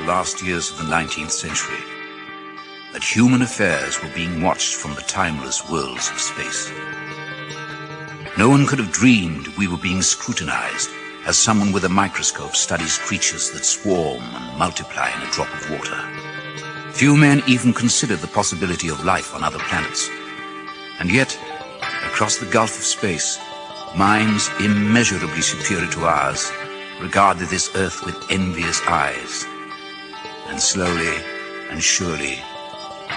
last years of the 19th century, that human affairs were being watched from the timeless worlds of space. No one could have dreamed we were being scrutinized as someone with a microscope studies creatures that swarm and multiply in a drop of water. Few men even considered the possibility of life on other planets. And yet, across the gulf of space, minds immeasurably superior to ours regarded this Earth with envious eyes. And slowly and surely,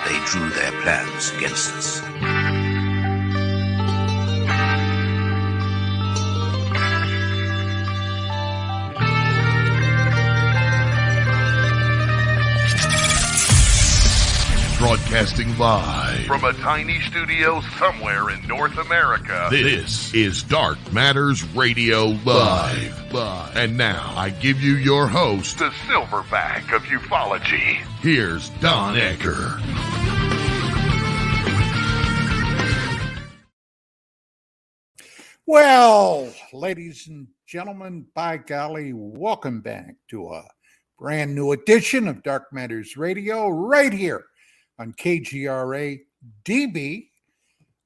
they drew their plans against us. Broadcasting live from a tiny studio somewhere in North America. This is Dark Matters Radio Live. And now I give you your host, the silverback of ufology. Here's Don Ecker. Well, ladies and gentlemen, by golly, welcome back to a brand new edition of Dark Matters Radio right here on KGRA DB.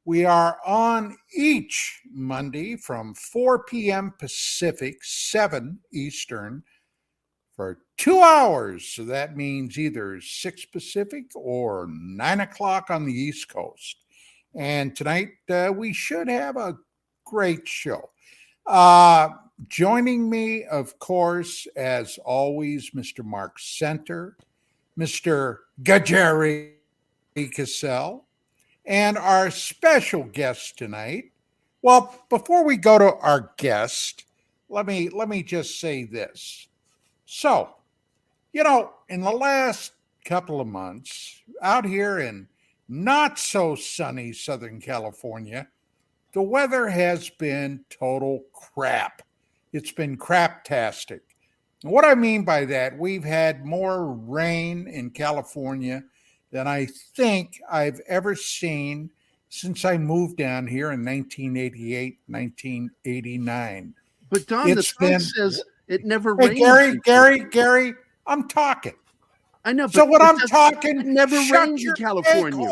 We are on each Monday from 4 p.m. Pacific, 7 Eastern, for 2 hours. So that means either 6 Pacific or 9 o'clock on the East Coast. And tonight we should have a great show. Joining me, of course, as always, Mr. Mark Center, Mr. Gajari Cassell, and our special guest tonight. Well, before we go to our guest, let me just say this. So, in the last couple of months, out here in not so sunny Southern California, the weather has been total crap. It's been craptastic. And what I mean by that, we've had more rain in California than I think I've ever seen since I moved down here in 1988, 1989. But Don, the sun says it never rains. Gary, I'm talking. I know. But so when I'm talking, it never rains in California.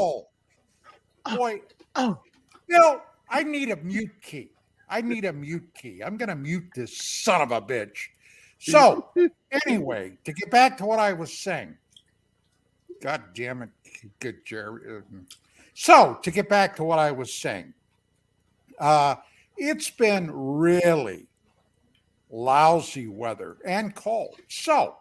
Boy, I need a mute key. I'm going to mute this son of a bitch. So anyway, to get back to what I was saying. God damn it, good Jerry. So, to get back to what I was saying, it's been really lousy weather and cold. So,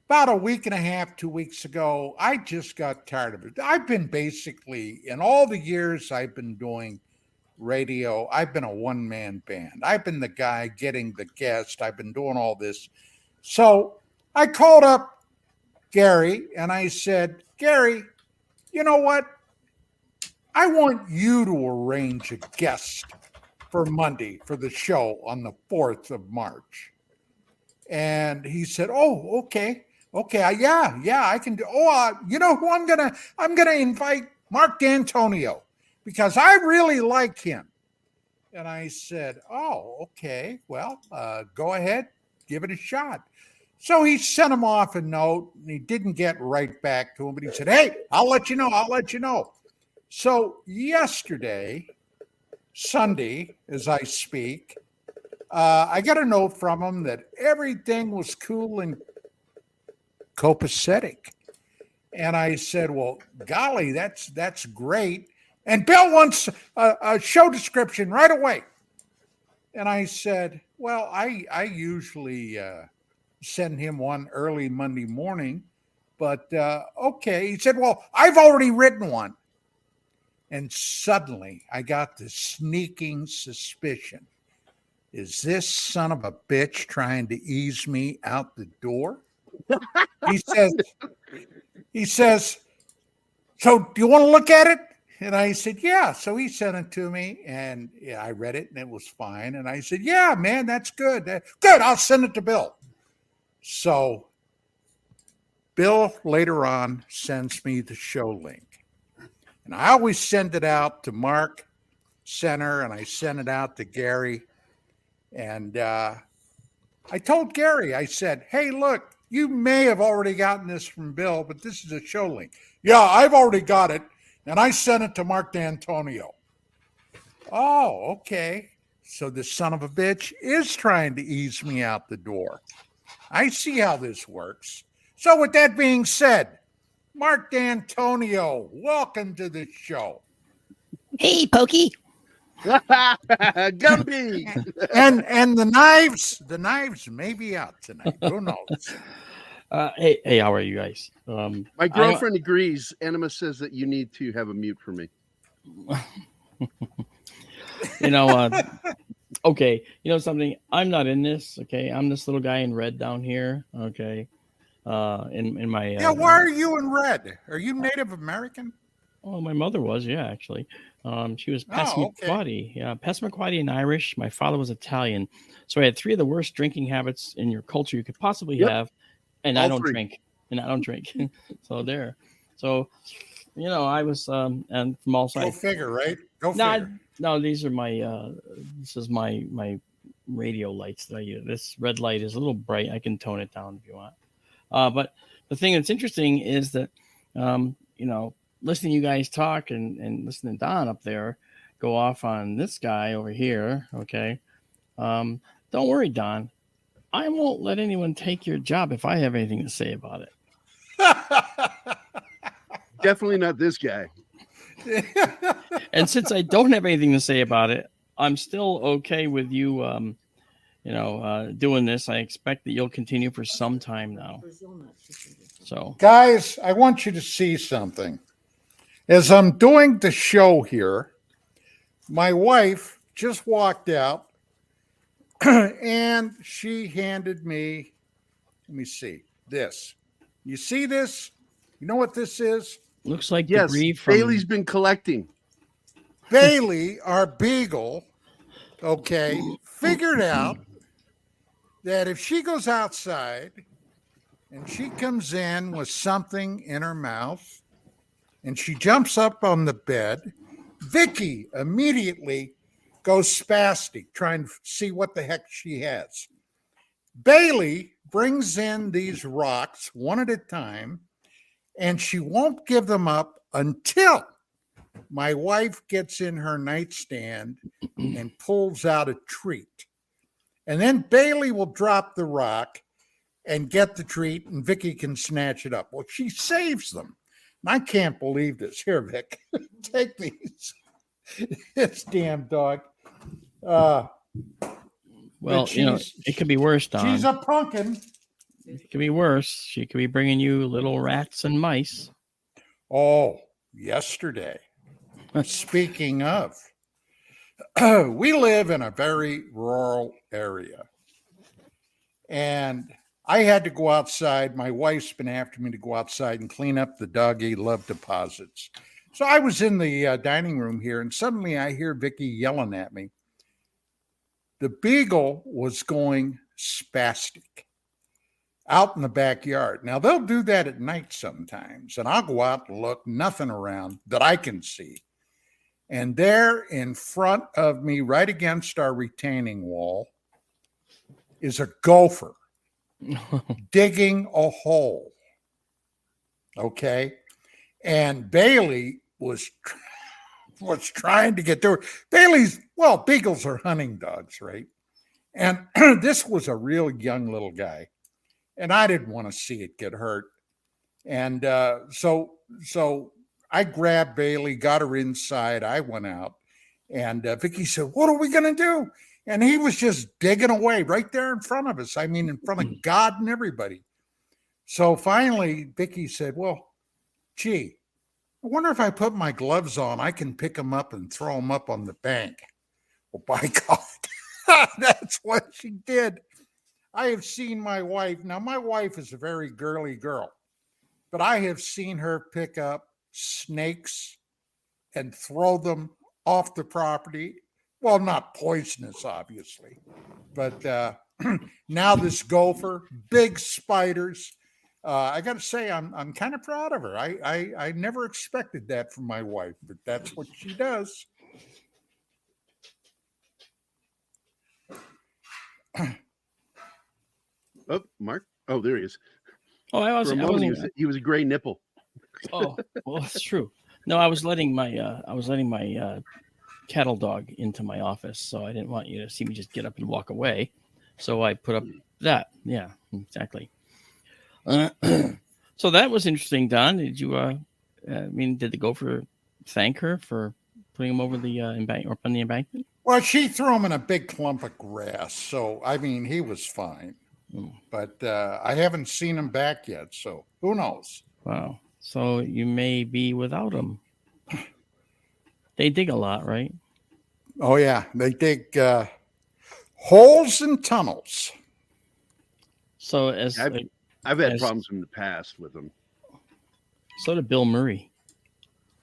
about a week and a half, 2 weeks ago, I just got tired of it. I've been basically, in all the years I've been doing radio, I've been a one-man band. I've been the guy getting the guest. I've been doing all this. So, I called up Gary, and I said, Gary, you know what? I want you to arrange a guest for Monday for the show on the 4th of March. And he said, oh, okay. Yeah, I can do. You know who I'm gonna invite? Marc D'Antonio, because I really like him. And I said, oh, okay. Well, go ahead, give it a shot. So he sent him off a note, and he didn't get right back to him, but he said, hey, I'll let you know. So yesterday, Sunday, as I speak, I got a note from him that everything was cool and copacetic. And I said, well, golly, that's great. And Bill wants a show description right away. And I said, well, I usually send him one early Monday morning, but okay. He said, well, I've already written one. And suddenly I got this sneaking suspicion. Is this son of a bitch trying to ease me out the door? He says, so do you want to look at it? And I said, yeah. So he sent it to me, and I read it, and it was fine. And I said, yeah, man, that's good. Good, I'll send it to Bill. So Bill later on sends me the show link. And I always send it out to Mark Center, and I send it out to Gary. And I told Gary, I said, hey, look, You may have already gotten this from Bill, but this is a show link. Yeah, I've already got it, and I sent it to Marc D'Antonio. Oh, okay. So this son of a bitch is trying to ease me out the door. I see how this works. So with that being said, Marc D'Antonio, welcome to the show. Hey, Pokey. Gumpy. And the knives may be out tonight. Who knows? Hey, how are you guys? My girlfriend agrees. Anima says that you need to have a mute for me. Okay, you know something? I'm not in this. Okay, I'm this little guy in red down here. Okay, in my why are you in red? Are you Native American? Oh, my mother was, actually. She was Passamaquoddy. Yeah, Passamaquoddy and Irish. My father was Italian. So I had 3 of the worst drinking habits in your culture you could possibly have. And I don't drink. So there. So, I was and from all sides. Go figure, right? Go figure. No, these are my this is my radio lights that I use. This red light is a little bright. I can tone it down if you want. But the thing that's interesting is that listening to you guys talk and listening to Don up there go off on this guy over here. Okay. Don't worry, Don. I won't let anyone take your job if I have anything to say about it. Definitely not this guy. And since I don't have anything to say about it, I'm still okay with you, doing this. I expect that you'll continue for some time now. So, guys, I want you to see something. As I'm doing the show here, my wife just walked out and she handed me, let me see, this. You see this? You know what this is? Looks like debris from... Bailey's been collecting. Bailey, our beagle, figured out that if she goes outside and she comes in with something in her mouth and she jumps up on the bed, Vicky immediately goes spastic, trying to see what the heck she has. Bailey brings in these rocks one at a time, and she won't give them up until my wife gets in her nightstand and pulls out a treat. And then Bailey will drop the rock and get the treat, and Vicky can snatch it up. Well, she saves them. And I can't believe this. Here, Vic, take these. This damn dog. Well, it could be worse, Don. She's a pumpkin. It could be worse. She could be bringing you little rats and mice. Oh, yesterday. Speaking of, we live in a very rural area. And I had to go outside. My wife's been after me to go outside and clean up the doggy love deposits. So I was in the dining room here, and suddenly I hear Vicky yelling at me. The beagle was going spastic out in the backyard. Now, they'll do that at night sometimes, and I'll go out and look, nothing around that I can see. And there in front of me, right against our retaining wall, is a gopher digging a hole. Okay? And Bailey was trying to get through. Beagles are hunting dogs, right? And this was a real young little guy. And I didn't want to see it get hurt. And so I grabbed Bailey, got her inside. I went out. And Vicky said, "What are we going to do?" And he was just digging away right there in front of us. I mean, in front of God and everybody. So finally, Vicky said, "Well, gee, I wonder if I put my gloves on, I can pick them up and throw them up on the bank." Well, by God, that's what she did. I have seen my wife. Now, my wife is a very girly girl, but I have seen her pick up snakes and throw them off the property. Well, not poisonous, obviously, but now this gopher, big spiders. I got to say, I'm kind of proud of her. I never expected that from my wife, but that's what she does. Oh, Mark. Oh, there he is. Oh, For a moment, he was a gray nipple. Oh, well, that's true. No, I was letting my cattle dog into my office, so I didn't want you to see me just get up and walk away. So I put up that. Yeah, exactly. So that was interesting, Don. Did you? Did the gopher thank her for putting him over the up on the embankment? Well, she threw him in a big clump of grass, so I mean, he was fine. But I haven't seen him back yet, so who knows? Wow. So you may be without him. They dig a lot, right? Oh yeah, they dig holes and tunnels. So I've had problems in the past with them. So did Bill Murray.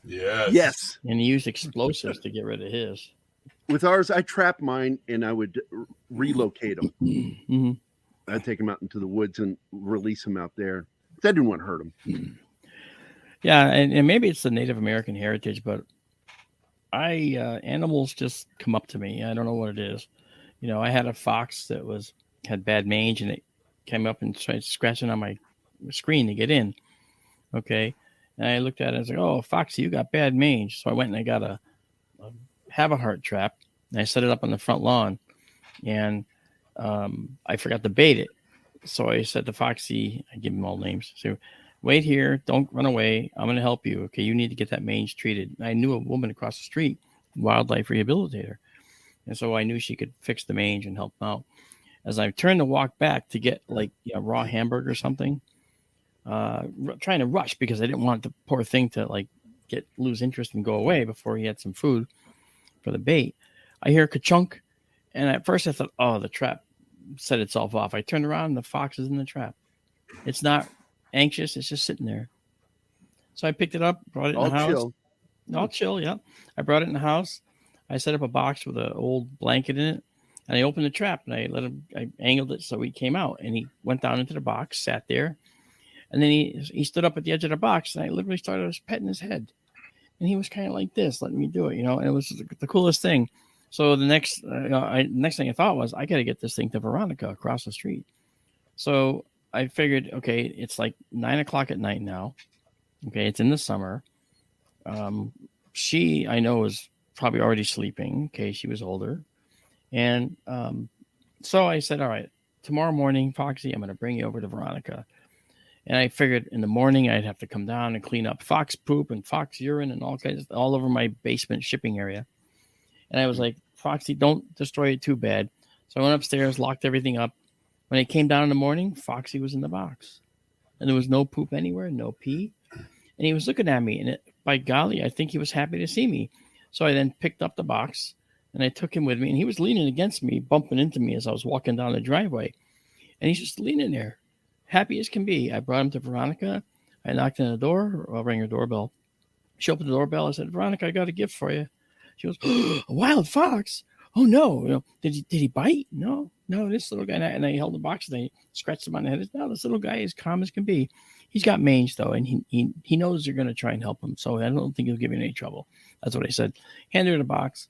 Yes. And he used explosives to get rid of his. With ours, I trapped mine and I would relocate them. Mm-hmm. I'd take them out into the woods and release them out there. That didn't want to hurt them. Yeah, and maybe it's the Native American heritage, but animals just come up to me. I don't know what it is. I had a fox that had bad mange, and it came up and started scratching on my screen to get in. Okay, and I looked at it and I was like, "Oh, Foxy, you got bad mange." So I went and I got a have-a-heart trap, and I set it up on the front lawn, and I forgot to bait it. So I said to Foxy, I give him all names. So, wait here, don't run away. I'm going to help you. Okay, you need to get that mange treated. I knew a woman across the street, wildlife rehabilitator, and so I knew she could fix the mange and help him out. As I turned to walk back to get raw hamburger or something, trying to rush because I didn't want the poor thing to lose interest and go away before he had some food for the bait. I hear ka-chunk, and at first I thought, oh, the trap set itself off. I turned around and the fox is in the trap. It's not anxious, it's just sitting there. So I picked it up, brought it in the house. All chill, yeah. I brought it in the house. I set up a box with an old blanket in it, and I opened the trap and I angled it so he came out, and he went down into the box, sat there, and then he stood up at the edge of the box, and I literally started petting his head. And he was kind of like this, letting me do it, and it was the coolest thing. So the next thing I thought was, I got to get this thing to Veronica across the street. So I figured, okay, it's like 9:00 at night now. Okay, it's in the summer. She, I know, is probably already sleeping. Okay, she was older. And so I said, all right, tomorrow morning, Foxy, I'm going to bring you over to Veronica. And I figured in the morning I'd have to come down and clean up fox poop and fox urine and all over my basement shipping area. And I was like, Foxy, don't destroy it too bad. So I went upstairs, locked everything up. When I came down in the morning, Foxy was in the box. And there was no poop anywhere, no pee. And he was looking at me. And by golly, I think he was happy to see me. So I then picked up the box and I took him with me. And he was leaning against me, bumping into me as I was walking down the driveway. And he's just leaning there, happy as can be. I brought him to Veronica. I knocked on the door. I rang her doorbell. She opened the doorbell. I said, Veronica, I got a gift for you. She goes, oh, a wild fox. Oh, no. Did he bite? No, this little guy. And I held the box and I scratched him on the head. No, this little guy is calm as can be. He's got mange, though, and he knows you're going to try and help him. So I don't think he'll give you any trouble. That's what I said. Handed her the box.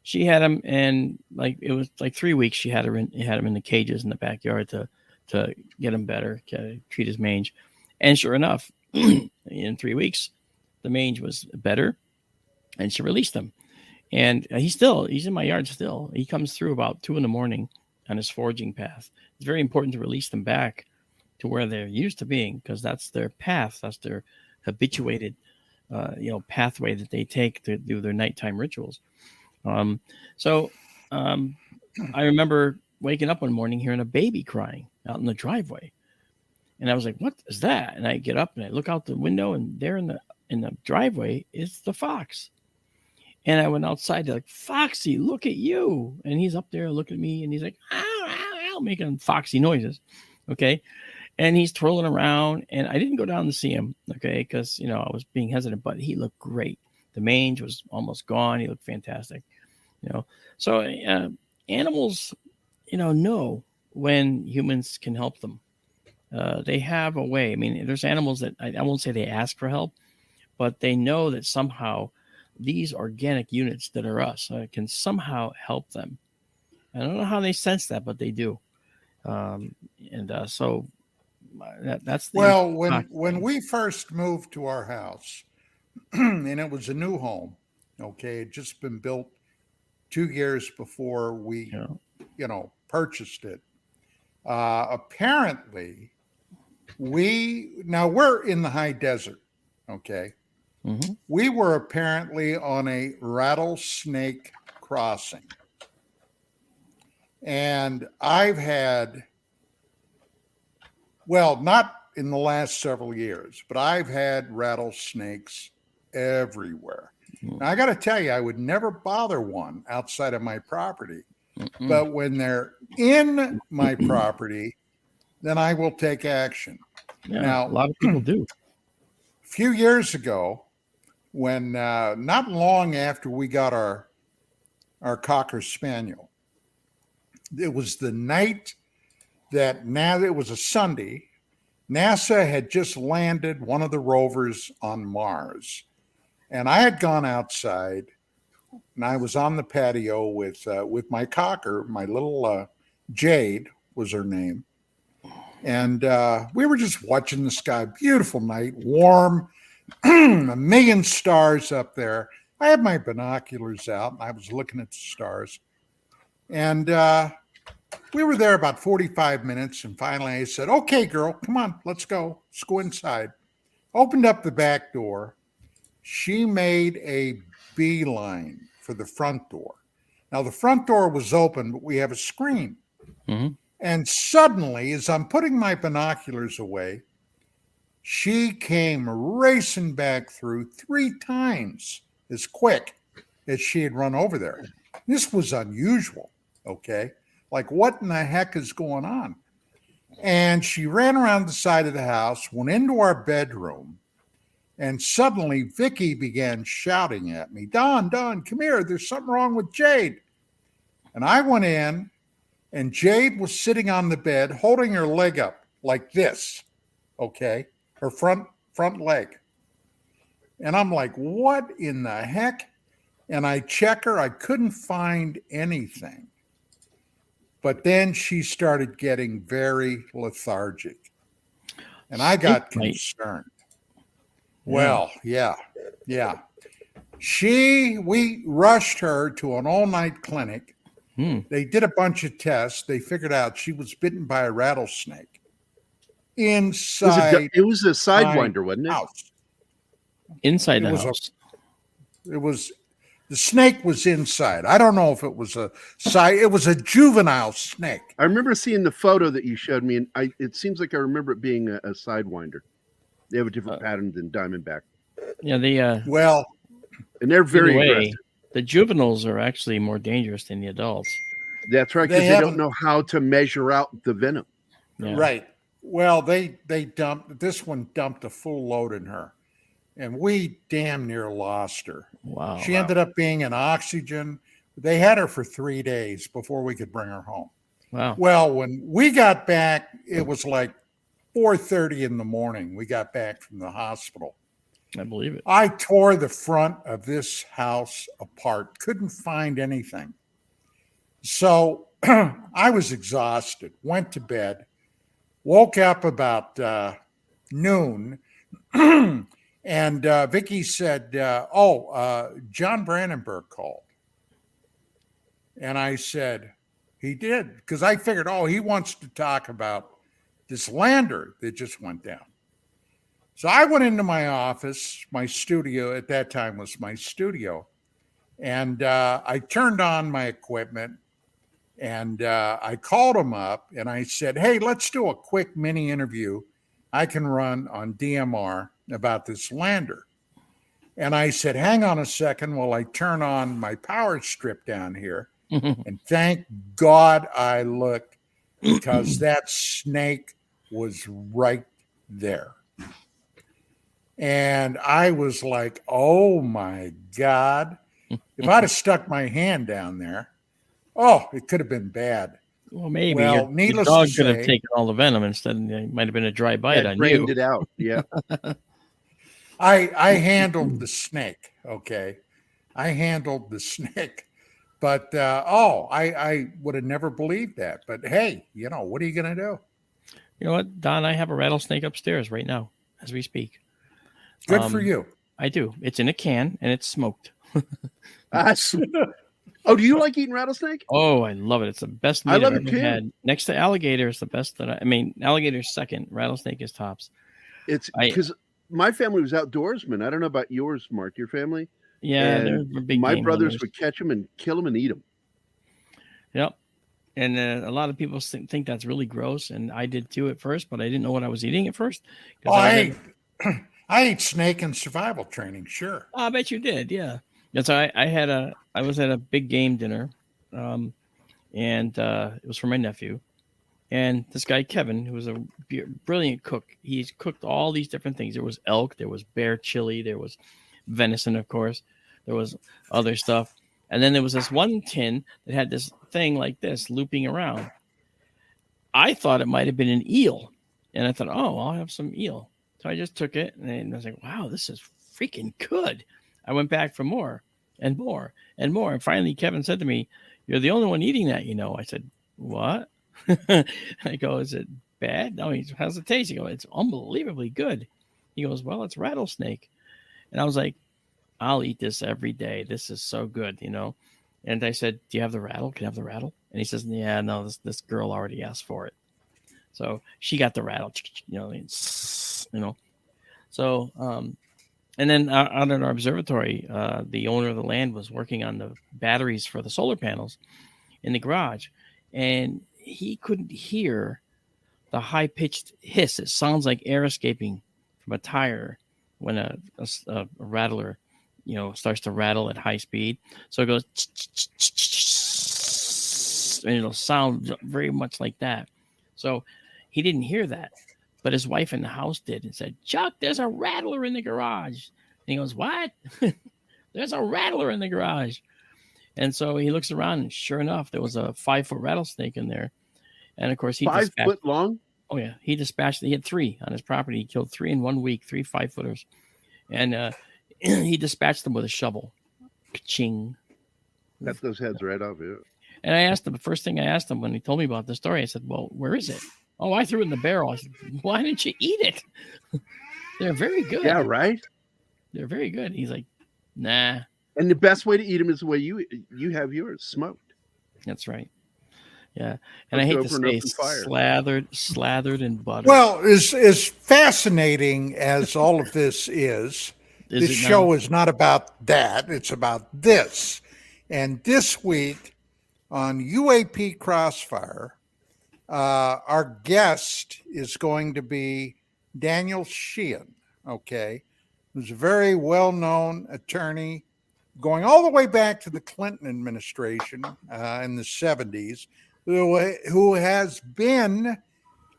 She had him, and it was like 3 weeks. She had him in the cages in the backyard to get him better, to treat his mange. And sure enough, in 3 weeks, the mange was better, and she released him. And he's in my yard still. He comes through about 2 a.m. on his foraging path. It's very important to release them back to where they're used to being, because that's their path. That's their habituated, pathway that they take to do their nighttime rituals. So I remember waking up one morning hearing a baby crying out in the driveway. And I was like, what is that? And I get up and I look out the window, and there in the driveway is the fox. And I went outside to Foxy, look at you. And he's up there looking at me, and he's like, ow, ow, ow, making foxy noises. Okay. And he's twirling around, and I didn't go down to see him. Okay. Cause I was being hesitant, but he looked great. The mange was almost gone. He looked fantastic. So animals, know when humans can help them. They have a way. I mean, there's animals that I won't say they ask for help, but they know that somehow these organic units that are us can somehow help them. I don't know how they sense that, but they do. So That's the Well, interesting when thing. we first moved to our house, and it was a new home, okay, it just been built 2 years before we, purchased it. Apparently, we're in the high desert, okay. Mhm. We were apparently on a rattlesnake crossing, and I've had, well, not in the last several years, but I've had rattlesnakes everywhere. Mm. Now, I got to tell you, I would never bother one outside of my property. Mm-mm. But when they're in my property, then I will take action. Yeah, Now, a lot of people do. a few years ago, when not long after we got our Cocker Spaniel, it was the night that it was a Sunday. NASA had just landed one of the rovers on Mars. And I had gone outside and I was on the patio with my cocker, my little Jade was her name. And we were just watching the sky. Beautiful night, warm, a million stars up there. I had my binoculars out and I was looking at the stars. And we were there about 45 minutes. And finally I said, okay, girl, come on, let's go. Let's go inside. Opened up the back door. She made a beeline for the front door. Now, the front door was open, but we have a screen. Mhm. And suddenly, as I'm putting my binoculars away, she came racing back through 3 times as quick as she had run over there. This was unusual, okay? Like, what in the heck is going on? And she ran around the side of the house, went into our bedroom, and suddenly Vicky began shouting at me, Don, come here. There's something wrong with Jade. And I went in, and Jade was sitting on the bed, holding her leg up like this, okay? Her front leg. And I'm like, what in the heck? And I check her. I couldn't find anything. But then she started getting very lethargic. And I got concerned. Well, yeah. We rushed her to an all-night clinic. They did a bunch of tests. They figured out she was bitten by a rattlesnake inside. It was a sidewinder, wasn't it? House. Inside the house. The snake was inside. I don't know if it was it was a juvenile snake. I remember seeing the photo that you showed me, and it seems like I remember it being a sidewinder. They have a different pattern than Diamondback. Yeah, and they're very aggressive. The juveniles are actually more dangerous than the adults. That's right, because they don't know how to measure out the venom. Yeah. Right. Well, this one dumped a full load in her, and we damn near lost her. Wow. She ended up being in oxygen. They had her for 3 days before we could bring her home. Wow. Well, when we got back, it was like 4:30 in the morning. We got back from the hospital. I believe it. I tore the front of this house apart. Couldn't find anything. So I was exhausted, went to bed, woke up about noon, and Vicky said, John Brandenburg called. And I said, he did, because I figured, he wants to talk about this lander that just went down. So I went into my office, my studio, at that time was my studio, and I turned on my equipment, and I called him up, and I said, hey, let's do a quick mini interview I can run on DMR about this lander. And I said, hang on a second while I turn on my power strip down here. And thank God I looked, because that snake was right there. And I was like, oh my God. If I'd have stuck my hand down there, it could have been bad. Well, maybe Well, your dog could have taken all the venom instead. It might have been a dry bite on you. Drained it out. Yeah. I handled the snake. Okay. I handled the snake. But, I would have never believed that. But hey, what are you going to do? You know what, Don? I have a rattlesnake upstairs right now as we speak. Good for you. I do. It's in a can and it's smoked. Oh, do you like eating rattlesnake? Oh, I love it. It's the best meat I love I've it ever too. had. Next to alligator is the best that I mean, alligator's second, rattlesnake is tops. It's because my family was outdoorsmen. I don't know about yours, Mark, your family. Yeah, And they're big my game brothers hunters. would catch them and kill them and eat them. Yep. And a lot of people think that's really gross, and I did too at first, but I didn't know what I was eating at first. Oh, I ate snake in survival training. Sure. Oh, I bet you did. Yeah. And so I was at a big game dinner, and it was for my nephew, and this guy Kevin, who was a brilliant cook. He's cooked all these different things. There was elk, there was bear chili, there was venison, of course, there was other stuff, and then there was this one tin that had this thing like this looping around. I thought it might have been an eel, and I thought, oh, I'll have some eel. So I just took it, and I was like, wow, this is freaking good. I went back for more and more and more. And finally, Kevin said to me, "You're the only one eating that, you know." I said, "What?" I go, "Is it bad?" No, how's it taste? He goes, "It's unbelievably good." He goes, "Well, it's rattlesnake." And I was like, "I'll eat this every day. This is so good, you know." And I said, "Do you have the rattle? Can I have the rattle?" And he says, "Yeah, no, this girl already asked for it." So she got the rattle, you know. So, and then out at our observatory, the owner of the land was working on the batteries for the solar panels in the garage, and he couldn't hear the high-pitched hiss. It sounds like air escaping from a tire when a rattler, you know, starts to rattle at high speed. So it goes, and it'll sound very much like that. So he didn't hear that, but his wife in the house did and said, "Chuck, there's a rattler in the garage." And he goes, "What?" "There's a rattler in the garage." And so he looks around, and sure enough, there was a 5-foot rattlesnake in there. And of course, he 5 foot long. Oh yeah, he had 3 on his property. He killed 3 in 1 week, 3 5-footers, and he dispatched them with a shovel. Ka-ching. Cut those heads right off. Yeah. And I asked him, the first thing I asked him when he told me about the story, I said, "Well, where is it?" "Oh, I threw it in the barrel." I said, "Why didn't you eat it?" "They're very good." Yeah, right. "They're very good." He's like, "Nah." And the best way to eat them is the way you have yours, smoked. That's right. Yeah. And I hate to say slathered in butter. Well, as fascinating as all of this is this show is not about that. It's about this. And this week on UAP Crossfire, our guest is going to be Daniel Sheehan, okay, who's a very well-known attorney going all the way back to the Clinton administration in the 70s, who has been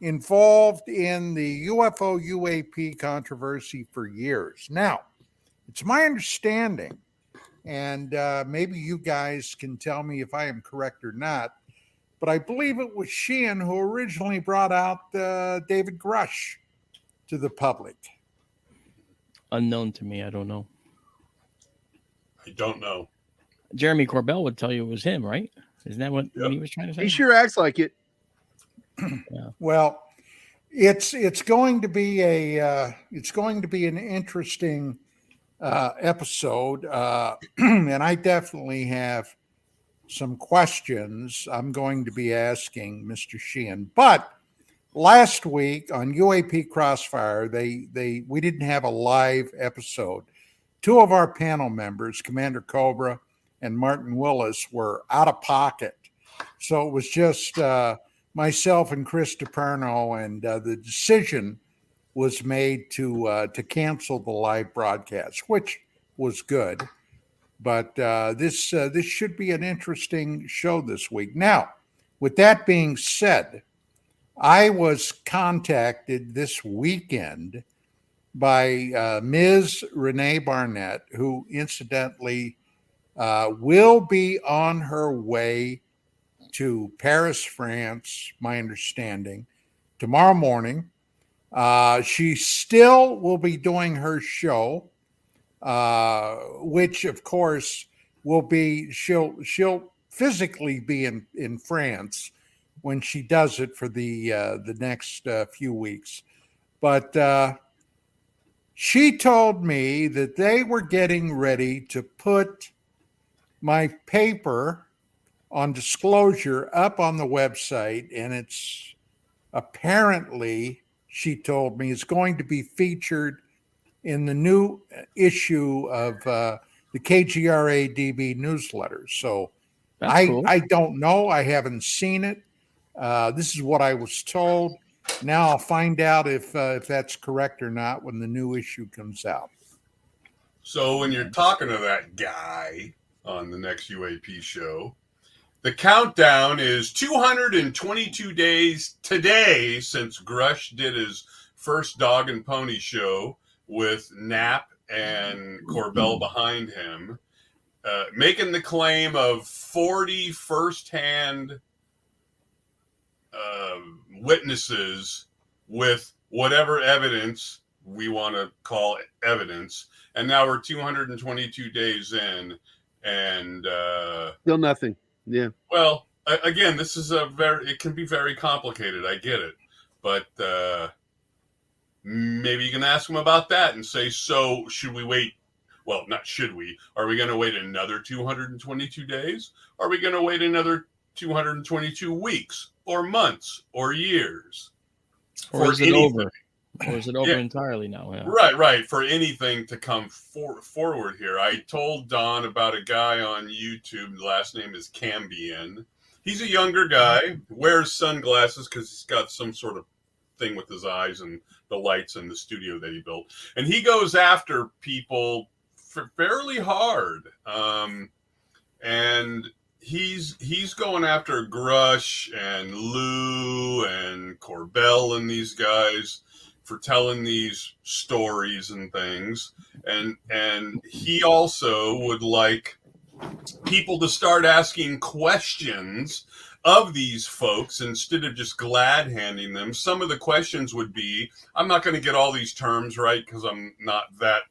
involved in the UFO UAP controversy for years. Now, it's my understanding, and maybe you guys can tell me if I am correct or not, but I believe it was Sheehan who originally brought out David Grush to the public. Unknown to me. I don't know. I don't know. Jeremy Corbell would tell you it was him, right? Isn't that what he was trying to say? He sure acts like it. Yeah. Well, it's going to be an interesting episode, and I definitely have some questions I'm going to be asking Mr. Sheehan. But last week on UAP Crossfire, we didn't have a live episode. 2 of our panel members, Commander Cobra and Martin Willis, were out of pocket. So it was just myself and Chris DiPerno, and the decision was made to cancel the live broadcast, which was good. But this should be an interesting show this week. Now, with that being said, I was contacted this weekend by Ms. Renee Barnett, who incidentally will be on her way to Paris, France, my understanding, tomorrow morning. She still will be doing her show, which of course will be, she'll physically be in France, when she does it for the next few weeks. But she told me that they were getting ready to put my paper on disclosure up on the website, and it's apparently, she told me, is going to be featured in the new issue of the KGRA DB newsletter. So That's cool. I don't know. I haven't seen it. This is what I was told. Now I'll find out if that's correct or not when the new issue comes out. So when you're talking to that guy on the next UAP show, the countdown is 222 days today since Grush did his first dog and pony show with Knapp and Corbell behind him, making the claim of 40 firsthand witnesses with whatever evidence we want to call evidence. And now we're 222 days in, and Still nothing. Yeah. well, again, this is it can be very complicated. I get it. But maybe you can ask them about that and say, so should we wait? Well, not should we. Are we going to wait another 222 days? Are we going to wait another 222 weeks or months or years? Or is it over? Or is it over entirely now? Yeah. Right. For anything to come forward here. I told Don about a guy on YouTube. The last name is Cambian. He's a younger guy, wears sunglasses because he's got some sort of thing with his eyes and the lights in the studio that he built. And he goes after people fairly hard. And he's going after Grush and Lou and Corbell and these guys for telling these stories and things. And he also would like people to start asking questions of these folks instead of just glad handing them. Some of the questions would be, I'm not going to get all these terms right because I'm not that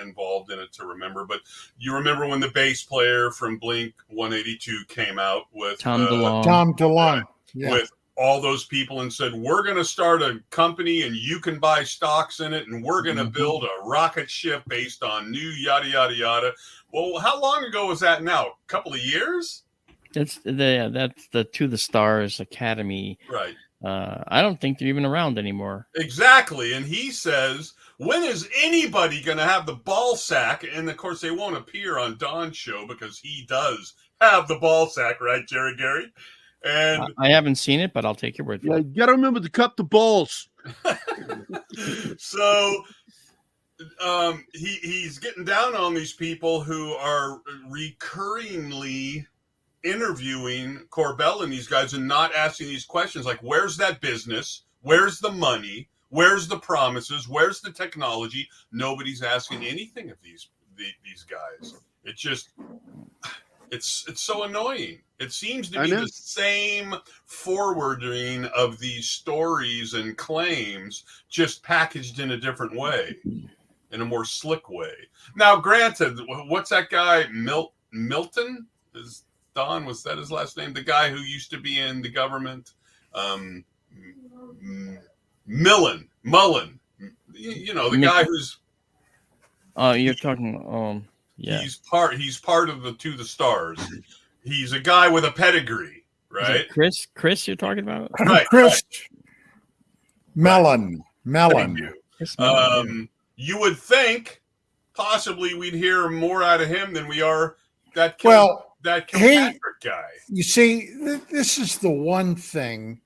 involved in it to remember, but you remember when the bass player from Blink 182 came out with Tom DeLonge. Tom DeLonge. Yeah. With all those people and said, we're going to start a company and you can buy stocks in it and we're going to build a rocket ship based on new yada, yada, yada. Well, how long ago was that now? A couple of years? That's the To the Stars Academy. Right. I don't think they're even around anymore. Exactly. And he says, when is anybody going to have the ball sack? And of course, they won't appear on Don's show because he does have the ball sack, right, Jerry Gary? And I haven't seen it, but I'll take your word for it. You got to remember to cup the balls. So he's getting down on these people who are recurringly interviewing Corbell and these guys and not asking these questions like, where's that business? Where's the money? Where's the promises? Where's the technology? Nobody's asking anything of these guys. It's just, it's so annoying. It seems to be the same forwarding of these stories and claims, just packaged in a different way, in a more slick way. Now, granted, what's that guy, Milton? Don, was that his last name? The guy who used to be in the government? Mullen. You know, the guy who's... You're talking... yeah. He's part of the To the Stars. He's a guy with a pedigree, right? Chris you're talking about? Right. Chris Mellon. You would think possibly we'd hear more out of him than we are that Kilpatrick guy. You see, this is the one thing,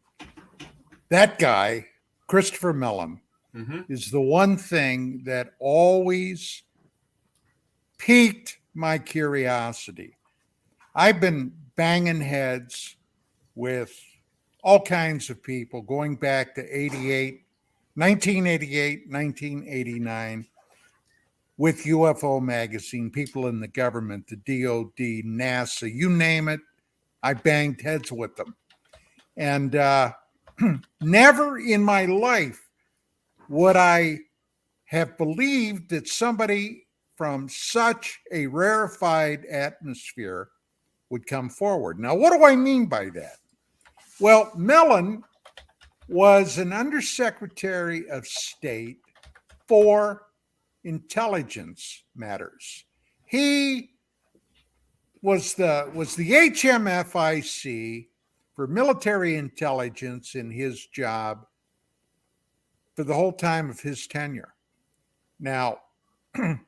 that guy, Christopher Mellon, is the one thing that always piqued my curiosity. I've been banging heads with all kinds of people going back to 1988, 1989, with UFO magazine, people in the government, the DOD, NASA, you name it, I banged heads with them. And never in my life would I have believed that somebody from such a rarefied atmosphere would come forward. Now, what do I mean by that? Well, Mellon was an undersecretary of state for intelligence matters. He was the HMFIC for military intelligence in his job for the whole time of his tenure. Now, if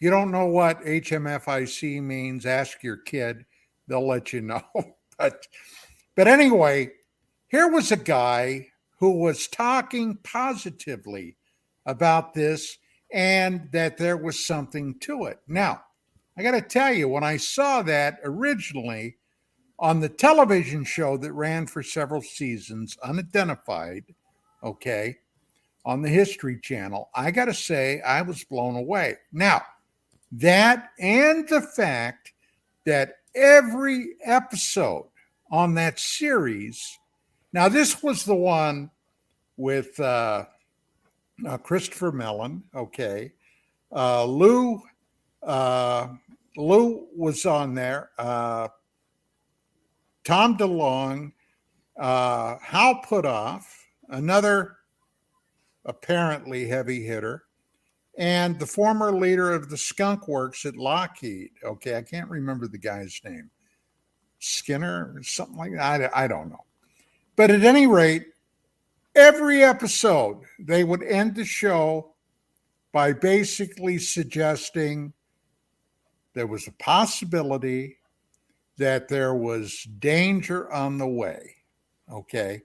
you don't know what HMFIC means, ask your kid. They'll let you know. But anyway, here was a guy who was talking positively about this and that there was something to it. Now, I got to tell you, when I saw that originally on the television show that ran for several seasons, unidentified, okay, on the History Channel, I got to say I was blown away. Now, that and the fact that every episode on that series, now this was the one with Christopher Mellon, okay, Lou was on there, Tom DeLonge, Hal Puthoff, another apparently heavy hitter, and the former leader of the Skunk Works at Lockheed. Okay, I can't remember the guy's name. Skinner or something like that. I don't know. But at any rate, every episode, they would end the show by basically suggesting there was a possibility that there was danger on the way. Okay.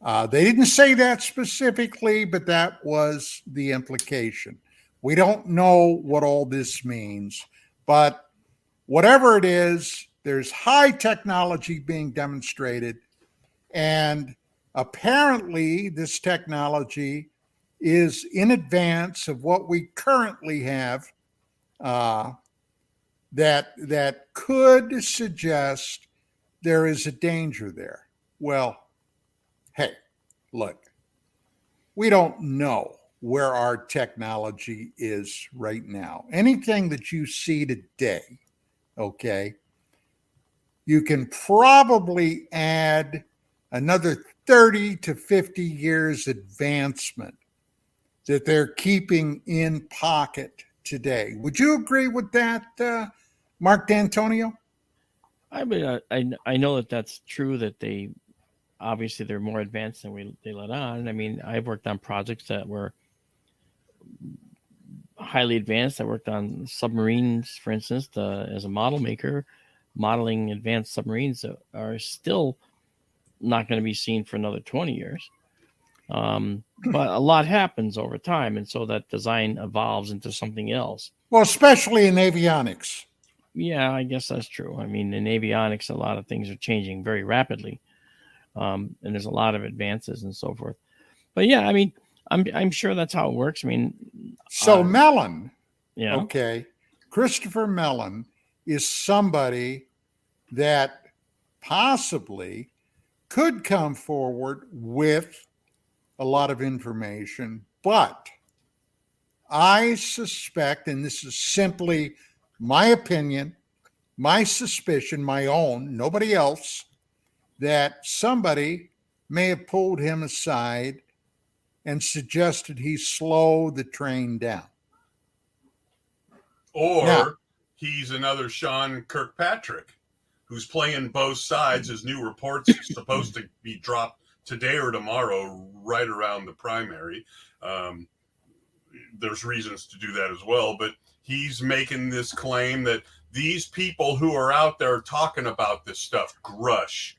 They didn't say that specifically, but that was the implication. We don't know what all this means, but whatever it is, there's high technology being demonstrated, and apparently this technology is in advance of what we currently have, that could suggest there is a danger there. Well, hey, look, we don't know where our technology is right now. Anything that you see today, okay, you can probably add another 30 to 50 years advancement that they're keeping in pocket today. Would you agree with that, Marc D'Antonio? I mean, I know that that's true, that they obviously they're more advanced than they let on. I mean, I've worked on projects that were highly advanced. I worked on submarines, for instance, as a model maker, modeling advanced submarines that are still not going to be seen for another 20 years. But a lot happens over time, and so that design evolves into something else. Well, especially in avionics. Yeah, I guess that's true. I mean, in avionics, a lot of things are changing very rapidly, and there's a lot of advances and so forth. But yeah, I mean, I'm sure that's how it works. I mean, so Mellon, yeah, okay, Christopher Mellon is somebody that possibly could come forward with a lot of information, but I suspect, and this is simply my opinion, my suspicion, my own, nobody else, that somebody may have pulled him aside and suggested he slow the train down. Or Now, he's another Sean Kirkpatrick who's playing both sides. His new report's supposed to be dropped today or tomorrow, right around the primary. There's reasons to do that as well, but he's making this claim that these people who are out there talking about this stuff, Grush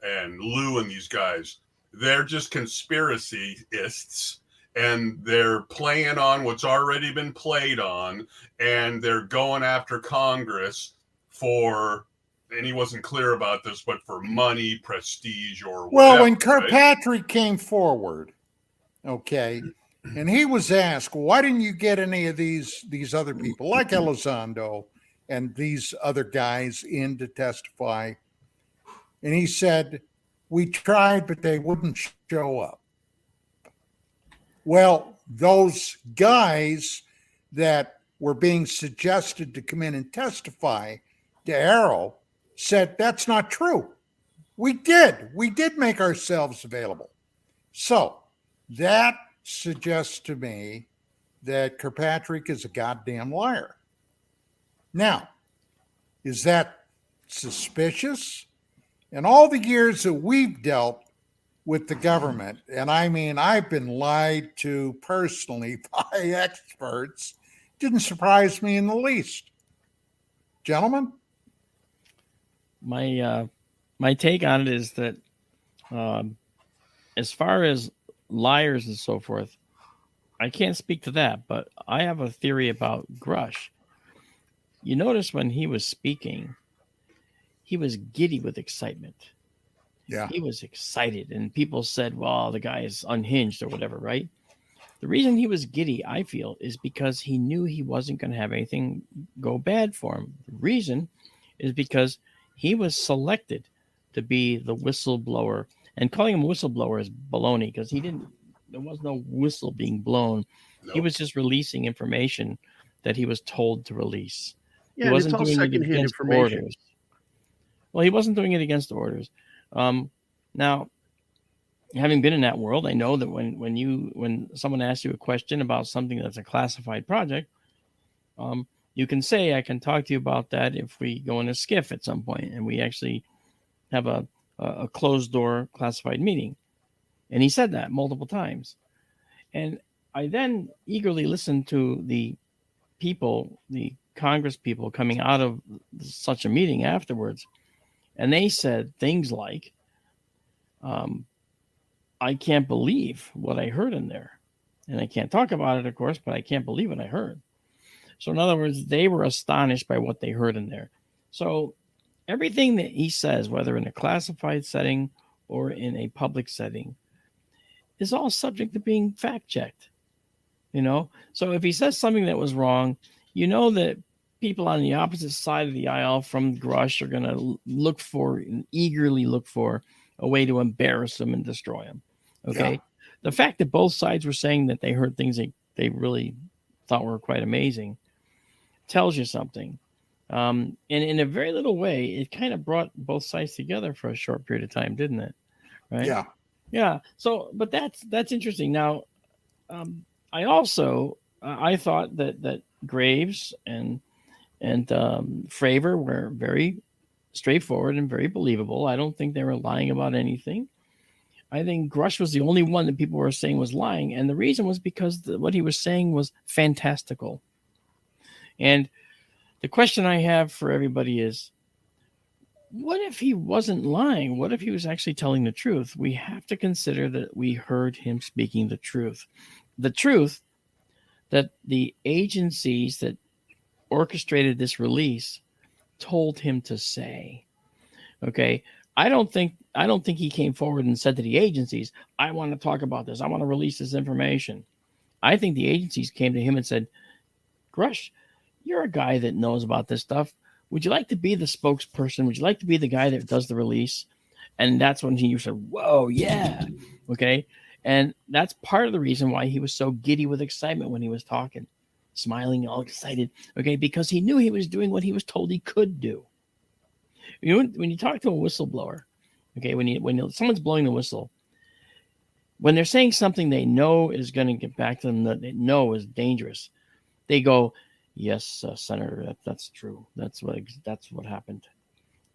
and Lou and these guys, they're just conspiracyists, and they're playing on what's already been played on, and they're going after Congress for, and he wasn't clear about this, but for money, prestige, or whatever. well, when right? Kirkpatrick came forward, okay, and he was asked, well, why didn't you get any of these other people like Elizondo and these other guys in to testify? And he said, we tried, but they wouldn't show up. Well, those guys that were being suggested to come in and testify to Arrow said, that's not true. We did make ourselves available. So that suggests to me that Kirkpatrick is a goddamn liar. Now, is that suspicious? In all the years that we've dealt with the government, and I mean, I've been lied to personally by experts, didn't surprise me in the least. Gentlemen? My take on it is that as far as liars and so forth, I can't speak to that, but I have a theory about Grush. You notice when he was speaking, he was giddy with excitement. Yeah. He was excited, and people said, well, the guy is unhinged or whatever, right? The reason he was giddy, I feel, is because he knew he wasn't going to have anything go bad for him. The reason is because he was selected to be the whistleblower, and calling him a whistleblower is baloney because there was no whistle being blown. Nope. He was just releasing information that he was told to release. Yeah, he wasn't it's all doing it secondhand against information. orders. Well, he wasn't doing it against orders. Now, having been in that world, I know that when someone asks you a question about something that's a classified project, you can say, I can talk to you about that if we go in a skiff at some point and we actually have a closed door classified meeting. And he said that multiple times. And I then eagerly listened to the people, the Congress people coming out of such a meeting afterwards. And they said things like, I can't believe what I heard in there. And I can't talk about it, of course, but I can't believe what I heard. So in other words, they were astonished by what they heard in there. So everything that he says, whether in a classified setting or in a public setting, is all subject to being fact checked. So if he says something that was wrong, that people on the opposite side of the aisle from Grush are going to eagerly look for a way to embarrass him and destroy him. Okay. Yeah. The fact that both sides were saying that they heard things they really thought were quite amazing tells you something. And in a very little way, it kind of brought both sides together for a short period of time, didn't it? Right. Yeah. Yeah. So, but that's interesting. Now, I also, I thought that Graves and Fravor were very straightforward and very believable. I don't think they were lying about anything. I think Grush was the only one that people were saying was lying. And the reason was because what he was saying was fantastical. And the question I have for everybody is, what if he wasn't lying? What if he was actually telling the truth? We have to consider that we heard him speaking the truth. The truth that the agencies that orchestrated this release told him to say. Okay. I don't think he came forward and said to the agencies, I want to talk about this. I want to release this information. I think the agencies came to him and said, Grush, you're a guy that knows about this stuff. Would you like to be the spokesperson? Would you like to be the guy that does the release? And that's when he said, whoa, yeah. Okay. And that's part of the reason why he was so giddy with excitement when he was talking, smiling, all excited. Okay. Because he knew he was doing what he was told he could do. When you talk to a whistleblower, okay, when someone's blowing the whistle, when they're saying something they know is going to get back to them that they know is dangerous, they go, yes, Senator, that's true. That's what happened.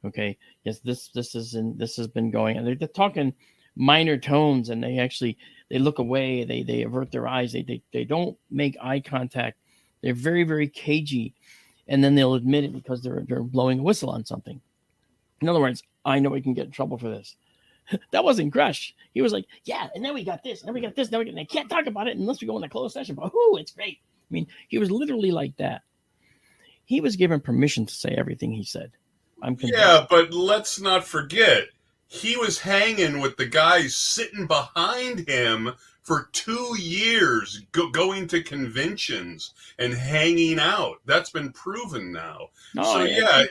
Okay. Yes, this has been going, and they're talking minor tones, and they look away. They avert their eyes. They don't make eye contact. They're very, very cagey, and then they'll admit it because they're blowing a whistle on something. In other words, I know we can get in trouble for this. That wasn't Grush. He was like, yeah, and then we got this, and then we got this, and I can't talk about it unless we go in a closed session. But it's great. I mean, he was literally like that. He was given permission to say everything he said. I'm convinced. Yeah, but let's not forget, he was hanging with the guys sitting behind him for 2 years, going to conventions and hanging out. That's been proven now.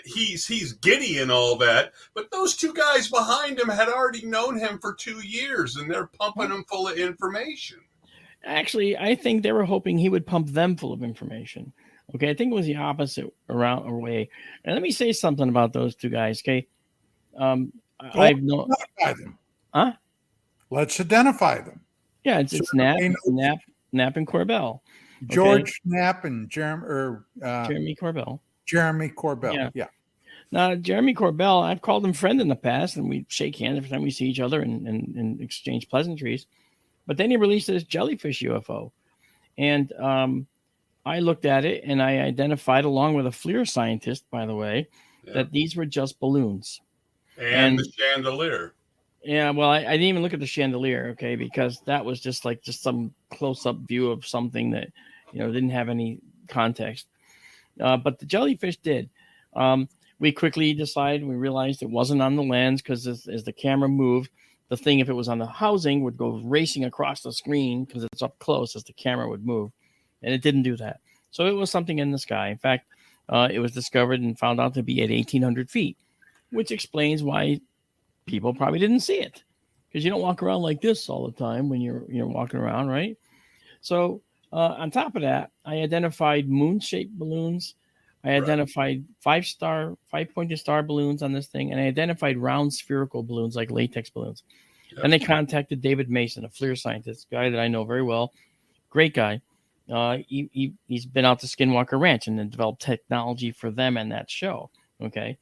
He's giddy and all that, but those two guys behind him had already known him for 2 years, and they're pumping him full of information. Actually, I think they were hoping he would pump them full of information. Okay, I think it was the opposite way. And let me say something about those two guys, okay? I've no. Identify them. Huh? Let's identify them. Yeah, it's Nap, and Corbell. George Knapp and Jeremy Corbell. Jeremy Corbell. Yeah. Now, Jeremy Corbell, I've called him friend in the past, and we shake hands every time we see each other and exchange pleasantries. But then he released this jellyfish UFO. And I looked at it, and I identified, along with a FLIR scientist, by the way, that these were just balloons. And the chandelier. Yeah, well, I didn't even look at the chandelier, okay, because that was just some close-up view of something that, didn't have any context. But the jellyfish did. We quickly we realized it wasn't on the lens, because as the camera moved, the thing, if it was on the housing, would go racing across the screen because it's up close as the camera would move. And it didn't do that. So it was something in the sky. In fact, it was discovered and found out to be at 1,800 feet, which explains why people probably didn't see it, because you don't walk around like this all the time when you're walking around, right? So on top of that, I identified moon-shaped balloons. I identified five-pointed star balloons on this thing, and I identified round spherical balloons like latex balloons. Yep. And they contacted David Mason, a FLIR scientist, guy that I know very well, great guy. He's been out to Skinwalker Ranch and then developed technology for them and that show. Okay,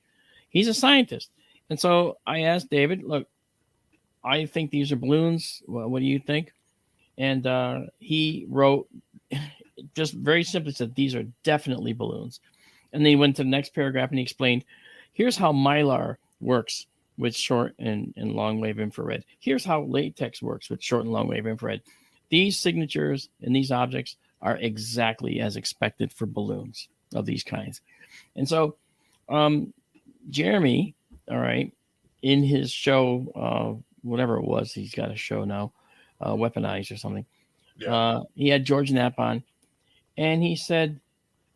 he's a scientist. And so I asked David, look, I think these are balloons. Well, what do you think? And he wrote, just very simply said, these are definitely balloons. And then he went to the next paragraph and he explained, here's how Mylar works with short and long wave infrared. Here's how latex works with short and long wave infrared. These signatures and these objects are exactly as expected for balloons of these kinds. And so Jeremy, all right, in his show, whatever it was, he's got a show now, Weaponized or something. Yeah. He had George Knapp on, and he said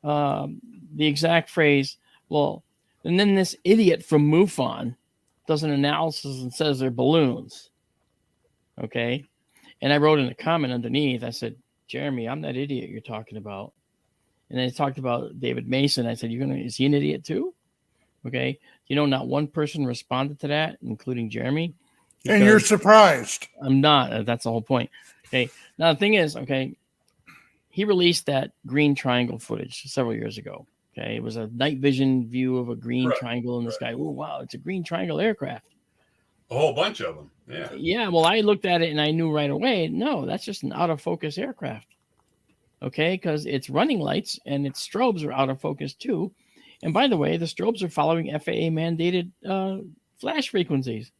the exact phrase, well, and then this idiot from MUFON does an analysis and says they're balloons. Okay. And I wrote in a comment underneath, I said, Jeremy, I'm that idiot you're talking about. And then I talked about David Mason. I said, is he an idiot too? Okay. Not one person responded to that, including Jeremy. And you're surprised. I'm not. That's the whole point. Okay. Now, the thing is, okay, he released that green triangle footage several years ago. Okay. It was a night vision view of a green triangle in the sky. Oh, wow. It's a green triangle aircraft. A whole bunch of them. Yeah. Yeah. Well, I looked at it and I knew right away, no, that's just an out of focus aircraft. Okay. Because its running lights and its strobes are out of focus too. And by the way, the strobes are following FAA mandated flash frequencies.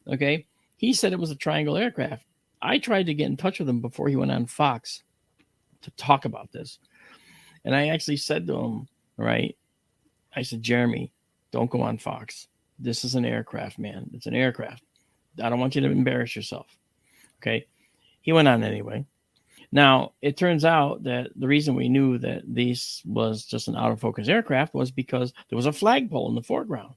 Okay. He said it was a triangle aircraft. I tried to get in touch with him before he went on Fox to talk about this. And I actually said to him, right, I said, Jeremy, don't go on Fox. This is an aircraft, man. It's an aircraft. I don't want you to embarrass yourself. Okay. He went on anyway. Now, it turns out that the reason we knew that this was just an out of focus aircraft was because there was a flagpole in the foreground.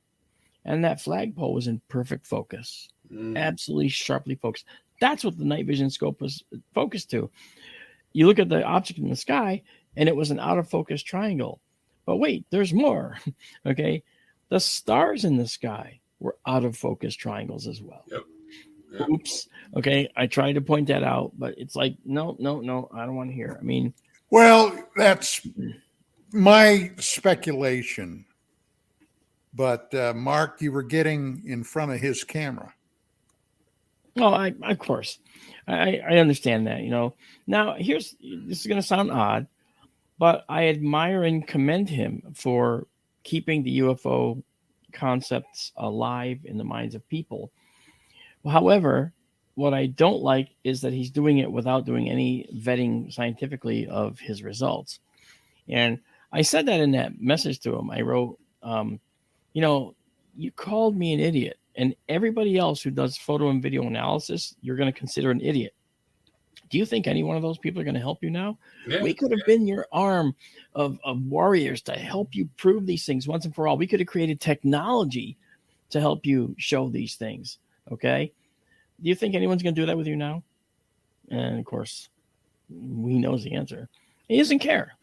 And that flagpole was in perfect focus. Absolutely sharply focused. That's what the night vision scope was focused to. You look at the object in the sky, and it was an out of focus triangle. But wait, there's more. Okay. The stars in the sky were out of focus triangles as well. Yep. Oops. Okay. I tried to point that out, but it's like, no, I don't want to hear. I mean, well, that's my speculation. But Mark, you were getting in front of his camera. Oh, of course. I understand that, Now, this is going to sound odd, but I admire and commend him for keeping the UFO concepts alive in the minds of people. However, what I don't like is that he's doing it without doing any vetting scientifically of his results. And I said that in that message to him. I wrote, you called me an idiot, and everybody else who does photo and video analysis, you're going to consider an idiot. Do you think any one of those people are going to help you now? Yeah, we could have been your arm of warriors to help you prove these things once and for all. We could have created technology to help you show these things. Okay. Do you think anyone's going to do that with you now? And of course, he knows the answer. He doesn't care.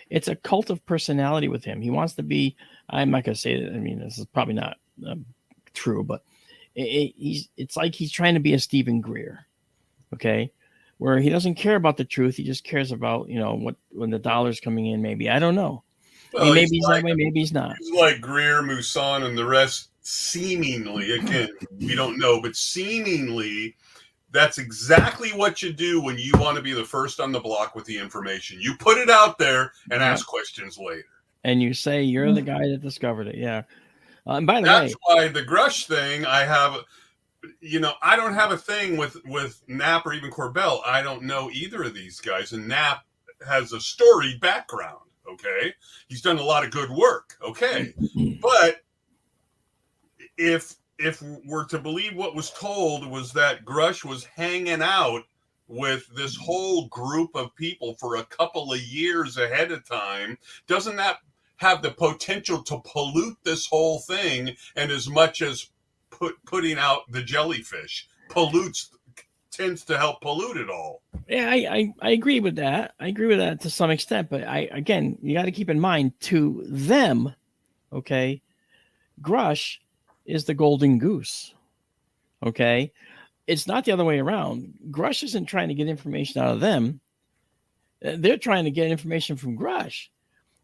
It's a cult of personality with him. He wants to be, I'm not going to say that. I mean, this is probably not true, but it's like he's trying to be a Stephen Greer, okay, where he doesn't care about the truth. He just cares about, when the dollar's coming in. Maybe, I don't know. Well, I mean, maybe he's that way, maybe he's not. He's like Greer, Mousson, and the rest. Seemingly, again, we don't know, but seemingly, that's exactly what you do when you want to be the first on the block with the information. You put it out there and ask questions later. And you say you're the guy that discovered it. Yeah. And by the That's way, why the Grush thing, I don't have a thing with Knapp or even Corbell. I don't know either of these guys. And Knapp has a storied background. Okay. He's done a lot of good work. Okay. But if we're to believe what was told, was that Grush was hanging out with this whole group of people for a couple of years ahead of time, doesn't that have the potential to pollute this whole thing? And as much as putting out the jellyfish tends to help pollute it all. Yeah, I agree with that. I agree with that to some extent, but again, you got to keep in mind, to them, okay, Grush is the golden goose. Okay. It's not the other way around. Grush isn't trying to get information out of them. They're trying to get information from Grush,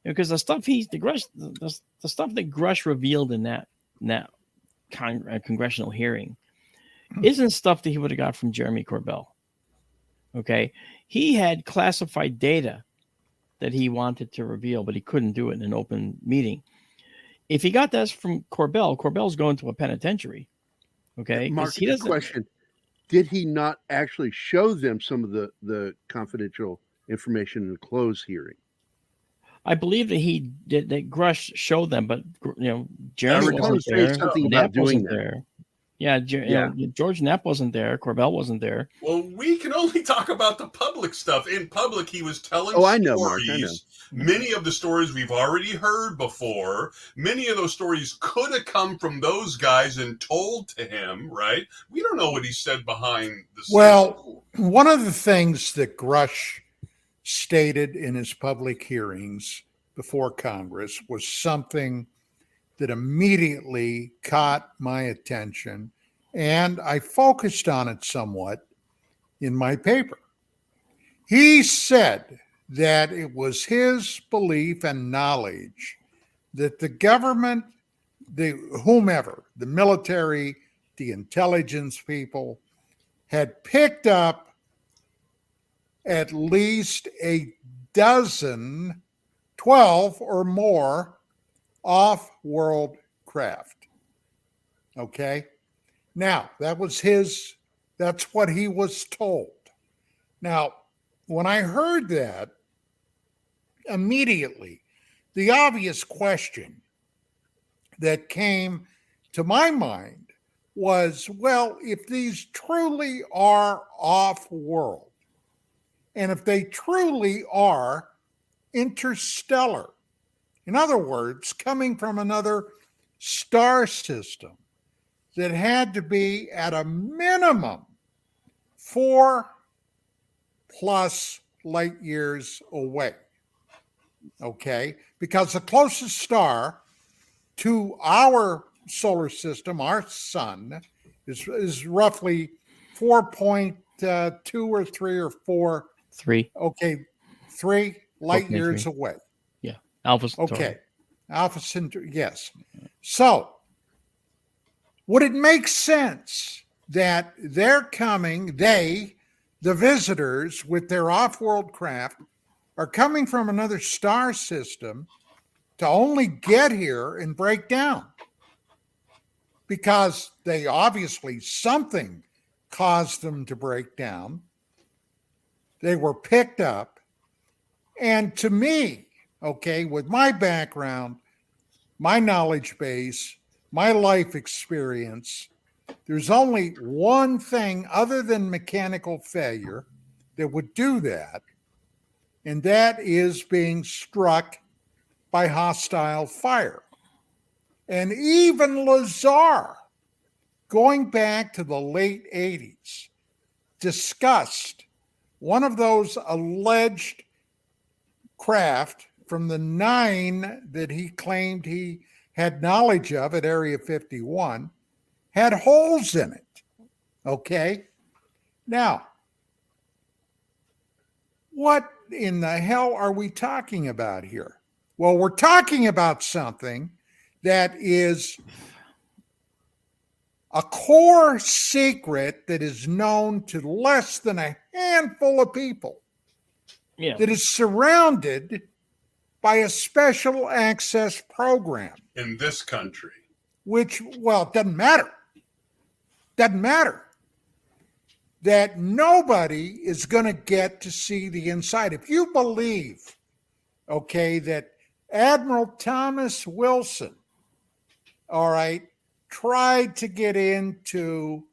because the stuff the stuff that Grush revealed in that congressional hearing isn't stuff that he would have got from Jeremy Corbell. Okay. He had classified data that he wanted to reveal, but he couldn't do it in an open meeting. If he got that from Corbell's going to a penitentiary. Okay. Mark, he doesn't. Question. Did he not actually show them some of the confidential information in the closed hearing? I believe that he did, that Grush showed them, but Jeremy wasn't there. Something Knapp about doing wasn't that. there. Yeah, George Knapp wasn't there. Corbell wasn't there. Well, we can only talk about the public stuff. In public, he was telling I know, Mark, I know. Many of the stories we've already heard before. Many of those stories could have come from those guys and told to him, right? We don't know what he said behind the scenes. Well, one of the things that Grush stated in his public hearings before Congress was something that immediately caught my attention, and I focused on it somewhat in my paper. He said that it was his belief and knowledge that the government, whomever, the military, the intelligence people, had picked up at least a dozen, 12 or more off-world craft. Okay? Now, that's what he was told. Now, when I heard that, immediately, the obvious question that came to my mind was, well, if these truly are off-world, and if they truly are interstellar, in other words, coming from another star system that had to be at a minimum 4+ light years away. Okay? Because the closest star to our solar system, our sun, is roughly 4.2 or 3 or 4. 3. Okay, 3 light years away. Alpha Centauri. Okay. Alpha Centauri, yes. So, would it make sense that they're coming, the visitors with their off-world craft, are coming from another star system to only get here and break down? Because they obviously, something caused them to break down. They were picked up. And to me, okay, with my background, my knowledge base, my life experience, there's only one thing other than mechanical failure that would do that, and that is being struck by hostile fire. And even Lazar, going back to the late 80s, discussed one of those alleged craft from the 9 that he claimed he had knowledge of at Area 51 had holes in it. Okay? Now, what in the hell are we talking about here? Well, we're talking about something that is a core secret that is known to less than a handful of people. Yeah. That is surrounded by a special access program. In this country. Which, well, it doesn't matter. Doesn't matter. That nobody is going to get to see the inside. If you believe, okay, that Admiral Thomas Wilson, all right, tried to get into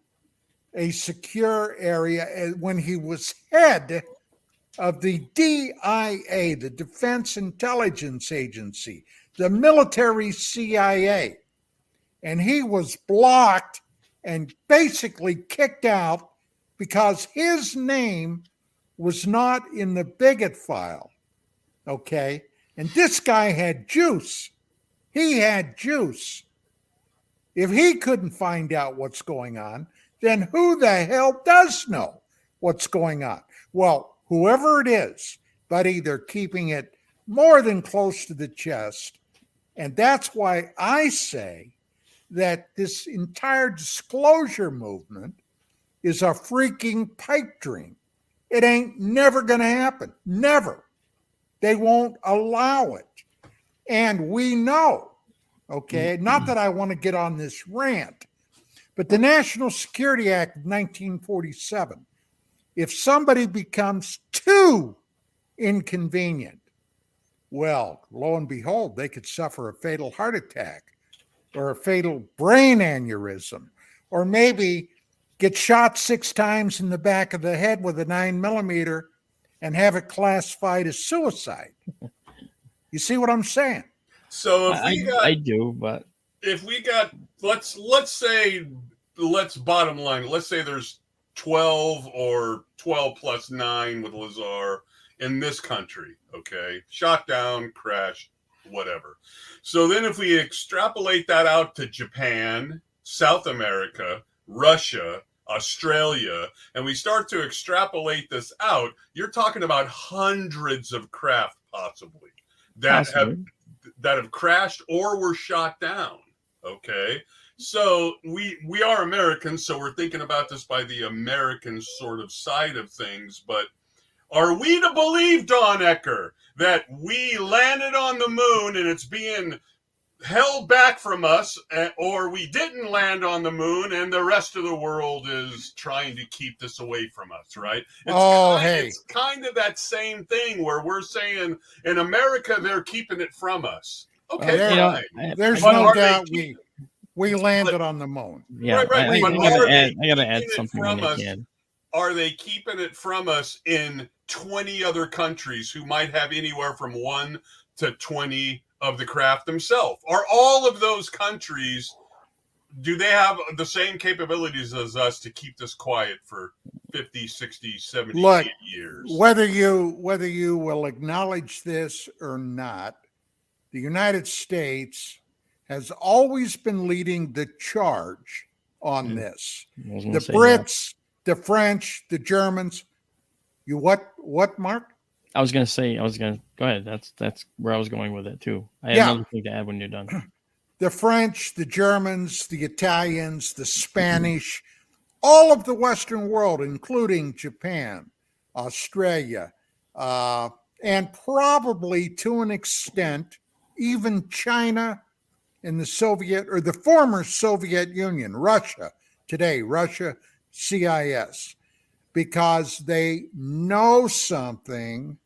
a secure area when he was head of the DIA, the Defense Intelligence Agency, the military CIA, and he was blocked and basically kicked out because his name was not in the bigot file, okay? And this guy had juice. He had juice. If he couldn't find out what's going on, then who the hell does know what's going on? Well, whoever it is, buddy, they're keeping it more than close to the chest. And that's why I say that this entire disclosure movement is a freaking pipe dream. It ain't never going to happen. Never. They won't allow it. And we know, okay, not that I want to get on this rant, but the National Security Act of 1947, if somebody becomes too inconvenient, well, lo and behold, they could suffer a fatal heart attack or a fatal brain aneurysm, or maybe get shot 6 times in the back of the head with a 9mm and have it classified as suicide. You see what I'm saying? So if we got, I do, but if we got, let's bottom line, let's say there's 12 or 12 plus 9 with Lazar in this country, okay? Shot down, crashed, whatever. So then if we extrapolate that out to Japan, South America, Russia, Australia, and we start to extrapolate this out, you're talking about hundreds of craft possibly that have crashed or were shot down. Okay. So we are Americans, so we're thinking about this by the American sort of side of things, but are we to believe, Don Ecker, that we landed on the moon and it's being held back from us, or we didn't land on the moon and the rest of the world is trying to keep this away from us, right? It's kind of that same thing where we're saying in America they're keeping it from us. Okay, there's no doubt we landed on the moon. Yeah, right. I gotta add something when I can. Are they keeping it from us in 20 other countries who might have anywhere from 1 to 20 of the craft themselves? Are all of those countries, do they have the same capabilities as us to keep this quiet for 50, 60, 70, 80 years? Whether you will acknowledge this or not, the United States has always been leading the charge on this. The Brits, the French, the Germans. You what, Mark? I was going to go ahead. That's where I was going with it too. I have another thing to add when you're done. The French, the Germans, the Italians, the Spanish, all of the Western world, including Japan, Australia, and probably to an extent, even China and the Soviet or the former Soviet Union, Russia, today, Russia, CIS, because they know something,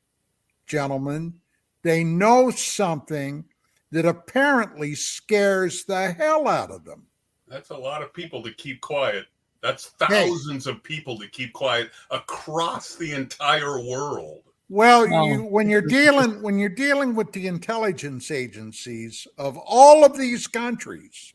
gentlemen, they know something that apparently scares the hell out of them. That's a lot of people to keep quiet. That's thousands of people to keep quiet across the entire world. Well, when you're dealing with the intelligence agencies of all of these countries,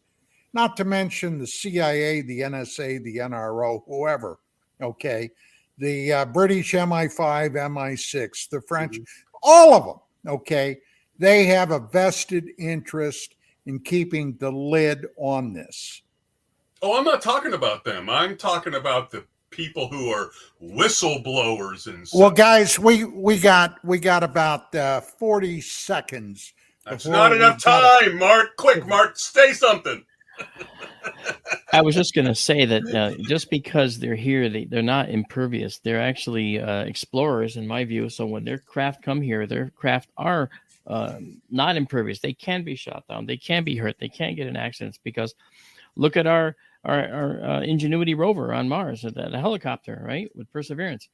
not to mention the CIA, the NSA, the NRO, whoever, okay, the British MI5, MI6, the French, all of them, okay, they have a vested interest in keeping the lid on this. Oh, I'm not talking about them. I'm talking about the people who are whistleblowers and stuff. Well, guys, we got about 40 seconds. That's before not we enough gotta- time, Mark. Quick, Mark, say something. I was just going to say that just because they're here, they're not impervious. They're actually explorers, in my view. So when their craft come here, their craft are not impervious. They can be shot down. They can be hurt. They can't get in accidents because look at our Ingenuity rover on Mars, the helicopter, right, with Perseverance.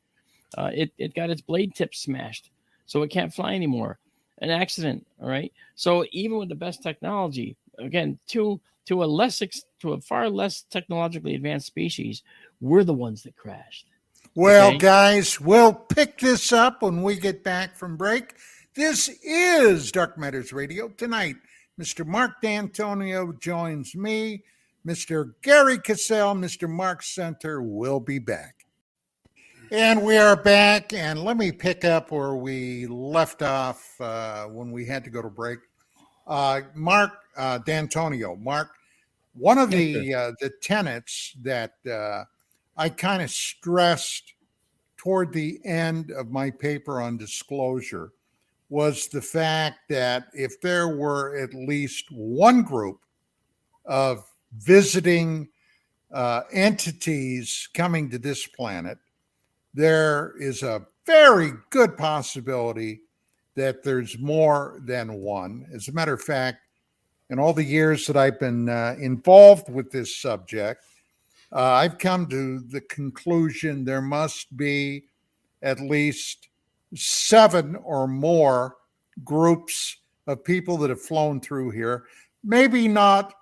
It got its blade tip smashed, so it can't fly anymore. An accident, all right? So even with the best technology, again, to a far less technologically advanced species, we're the ones that crashed. Well, Okay? guys, we'll pick this up when we get back from break. This is Dark Matters Radio. Tonight, Mr. Marc D'Antonio joins me. Mr. Gary Cassell, Mr. Mark Center will be back. And we are back, and let me pick up where we left off when we had to go to break. Marc D'Antonio. Mark, one of the tenets that I kind of stressed toward the end of my paper on disclosure was the fact that if there were at least one group of visiting entities coming to this planet, there is a very good possibility that there's more than one. As a matter of fact, in all the years that I've been involved with this subject, I've come to the conclusion there must be at least 7 or more groups of people that have flown through here, maybe not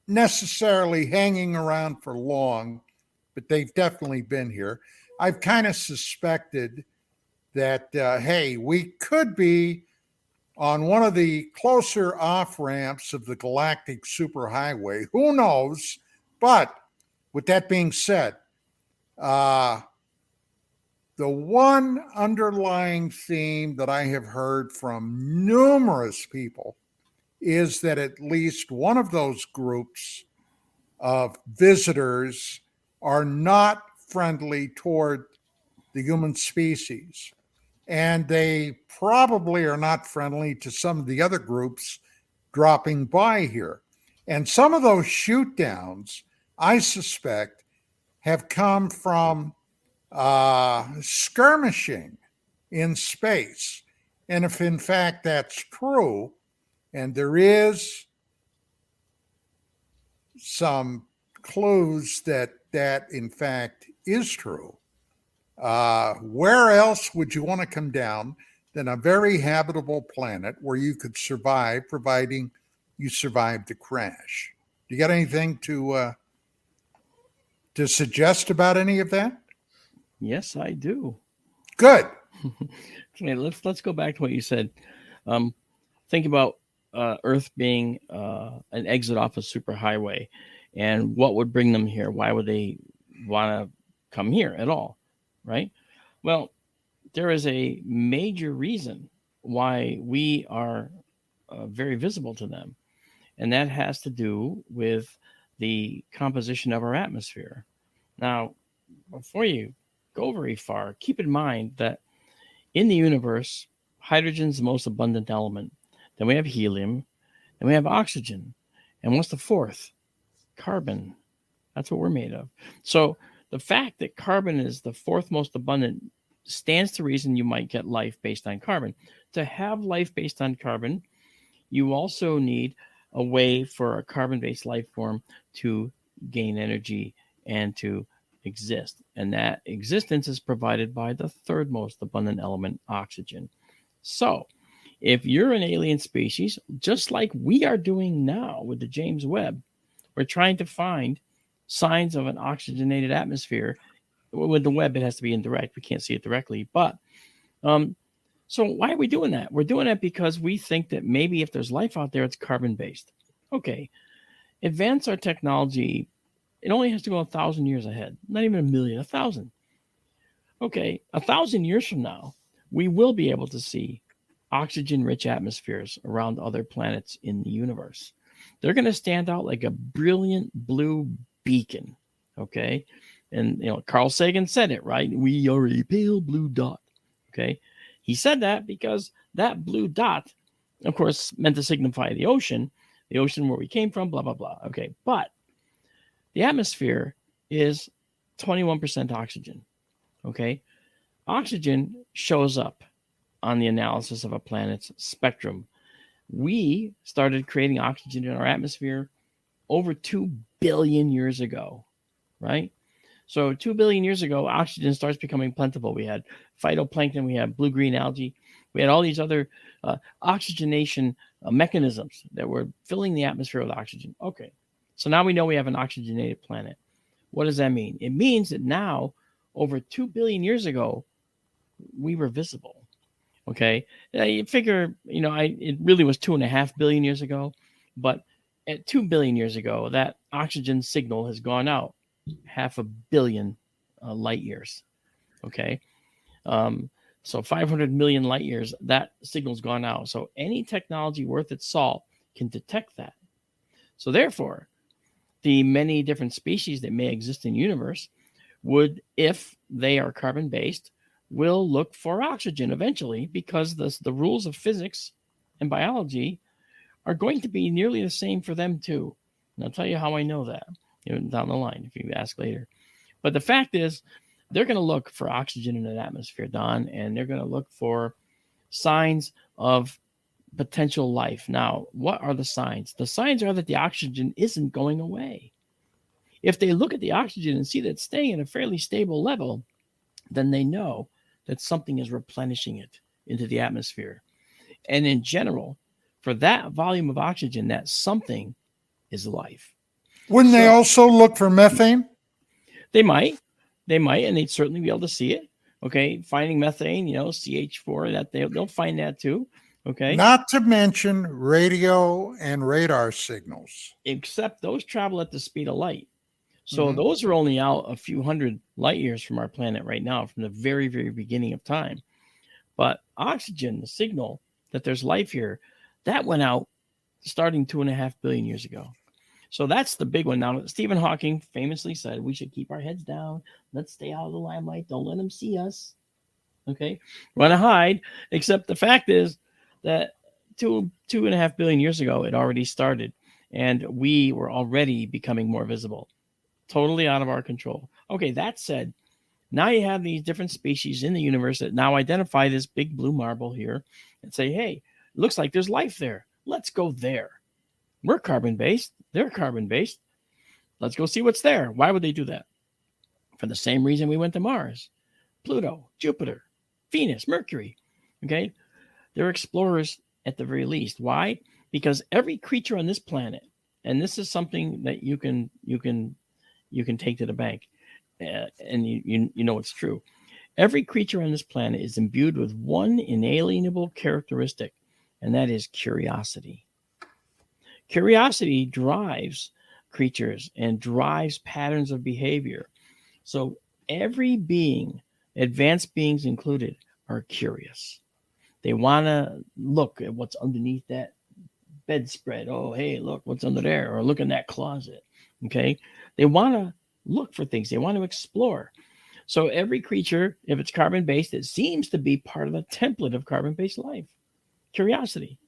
necessarily hanging around for long, but they've definitely been here. I've kind of suspected that, hey, we could be on one of the closer off ramps of the galactic superhighway. Who knows? But with that being said, the one underlying theme that I have heard from numerous people is that at least one of those groups of visitors are not friendly toward the human species. And they probably are not friendly to some of the other groups dropping by here. And some of those shoot downs, I suspect, have come from skirmishing in space. And if in fact that's true, and there is some clues that that in fact is true, where else would you want to come down than a very habitable planet where you could survive, providing you survived the crash? Do you got anything to suggest about any of that? Yes, I do. Good. Okay, let's go back to what you said. Think about Earth being an exit off a superhighway, and what would bring them here? Why would they want to come here at all? Right? Well, there is a major reason why we are very visible to them, and that has to do with the composition of our atmosphere. Now, before you go very far, keep in mind that in the universe, hydrogen is the most abundant element. Then we have helium, then we have oxygen, and what's the fourth? Carbon. That's what we're made of. So the fact that carbon is the fourth most abundant stands to reason you might get life based on carbon. To have life based on carbon, you also need a way for a carbon-based life form to gain energy and to exist. And that existence is provided by the third most abundant element, oxygen. So if you're an alien species, just like we are doing now with the James Webb, we're trying to find signs of an oxygenated atmosphere. With the Webb, it has to be indirect. We can't see it directly. But so why are we doing that? We're doing that because we think that maybe if there's life out there, it's carbon-based. Okay. Advance our technology. It only has to go 1,000 years ahead. Not even 1,000,000, 1,000. Okay. 1,000 years from now, we will be able to see oxygen-rich atmospheres around other planets in the universe. They're going to stand out like a brilliant blue beacon. Okay. And, Carl Sagan said it, right? We are a pale blue dot. Okay. He said that because that blue dot, of course, meant to signify the ocean where we came from, blah, blah, blah. Okay. But the atmosphere is 21% oxygen. Okay. Oxygen shows up on the analysis of a planet's spectrum. We started creating oxygen in our atmosphere over 2 billion years ago, right? So 2 billion years ago, oxygen starts becoming plentiful. We had phytoplankton, we had blue-green algae, we had all these other oxygenation mechanisms that were filling the atmosphere with oxygen. Okay, so now we know we have an oxygenated planet. What does that mean? It means that now, over 2 billion years ago, we were visible. Okay, you figure, it really was 2.5 billion years ago, but at 2 billion years ago, that oxygen signal has gone out 500 million light years. Okay, so 500 million light years, that signal's gone out. So any technology worth its salt can detect that. So therefore, the many different species that may exist in the universe would, if they are carbon-based, will look for oxygen eventually, because the rules of physics and biology are going to be nearly the same for them too. And I'll tell you how I know that down the line if you ask later. But the fact is, they're going to look for oxygen in an atmosphere, Don, and they're going to look for signs of potential life. Now, what are the signs? The signs are that the oxygen isn't going away. If they look at the oxygen and see that it's staying at a fairly stable level, then they know that something is replenishing it into the atmosphere. And in general, for that volume of oxygen, that something is life. Wouldn't they also look for methane? They might, and they'd certainly be able to see it. Okay, finding methane, CH4, that they'll find that too. Okay, not to mention radio and radar signals. Except those travel at the speed of light. So those are only out a few hundred light years from our planet right now, from the very, very beginning of time. But oxygen, the signal that there's life here, that went out starting 2.5 billion years ago. So that's the big one. Now, Stephen Hawking famously said, we should keep our heads down. Let's stay out of the limelight. Don't let them see us. Okay. Want to hide. Except the fact is that 2.5 billion years ago, it already started. And we were already becoming more visible. Totally out of our control. Okay, that said, now you have these different species in the universe that now identify this big blue marble here and say, hey, looks like there's life there. Let's go there. We're carbon-based. They're carbon-based. Let's go see what's there. Why would they do that? For the same reason we went to Mars, Pluto, Jupiter, Venus, Mercury. Okay? They're explorers at the very least. Why? Because every creature on this planet, and this is something that you can take to the bank, and you know it's true. Every creature on this planet is imbued with one inalienable characteristic, and that is curiosity. Curiosity drives creatures and drives patterns of behavior. So every being, advanced beings included, are curious. They want to look at what's underneath that bedspread. Oh, hey, look what's under there, or look in that closet. Okay, they want to look for things. They want to explore. So every creature, if it's carbon-based, it seems to be part of the template of carbon-based life. Curiosity.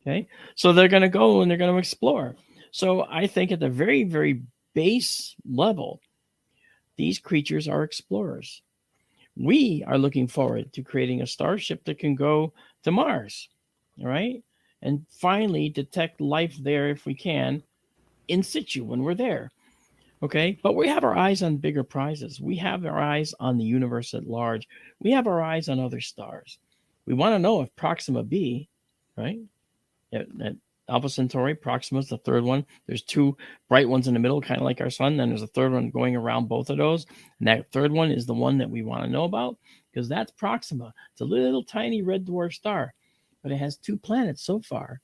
Okay, so they're going to go and they're going to explore. So I think at the very, very base level, these creatures are explorers. We are looking forward to creating a starship that can go to Mars, all right, and finally detect life there if we can, in situ when we're there. Okay, but we have our eyes on bigger prizes. We have our eyes on the universe at large. We have our eyes on other stars. We want to know if Proxima b, right, at Alpha Centauri, Proxima is the third one. There's two bright ones in the middle, kind of like our sun. Then there's a third one going around both of those. And that third one is the one that we want to know about, because that's Proxima. It's a little tiny red dwarf star, but it has 2 planets so far.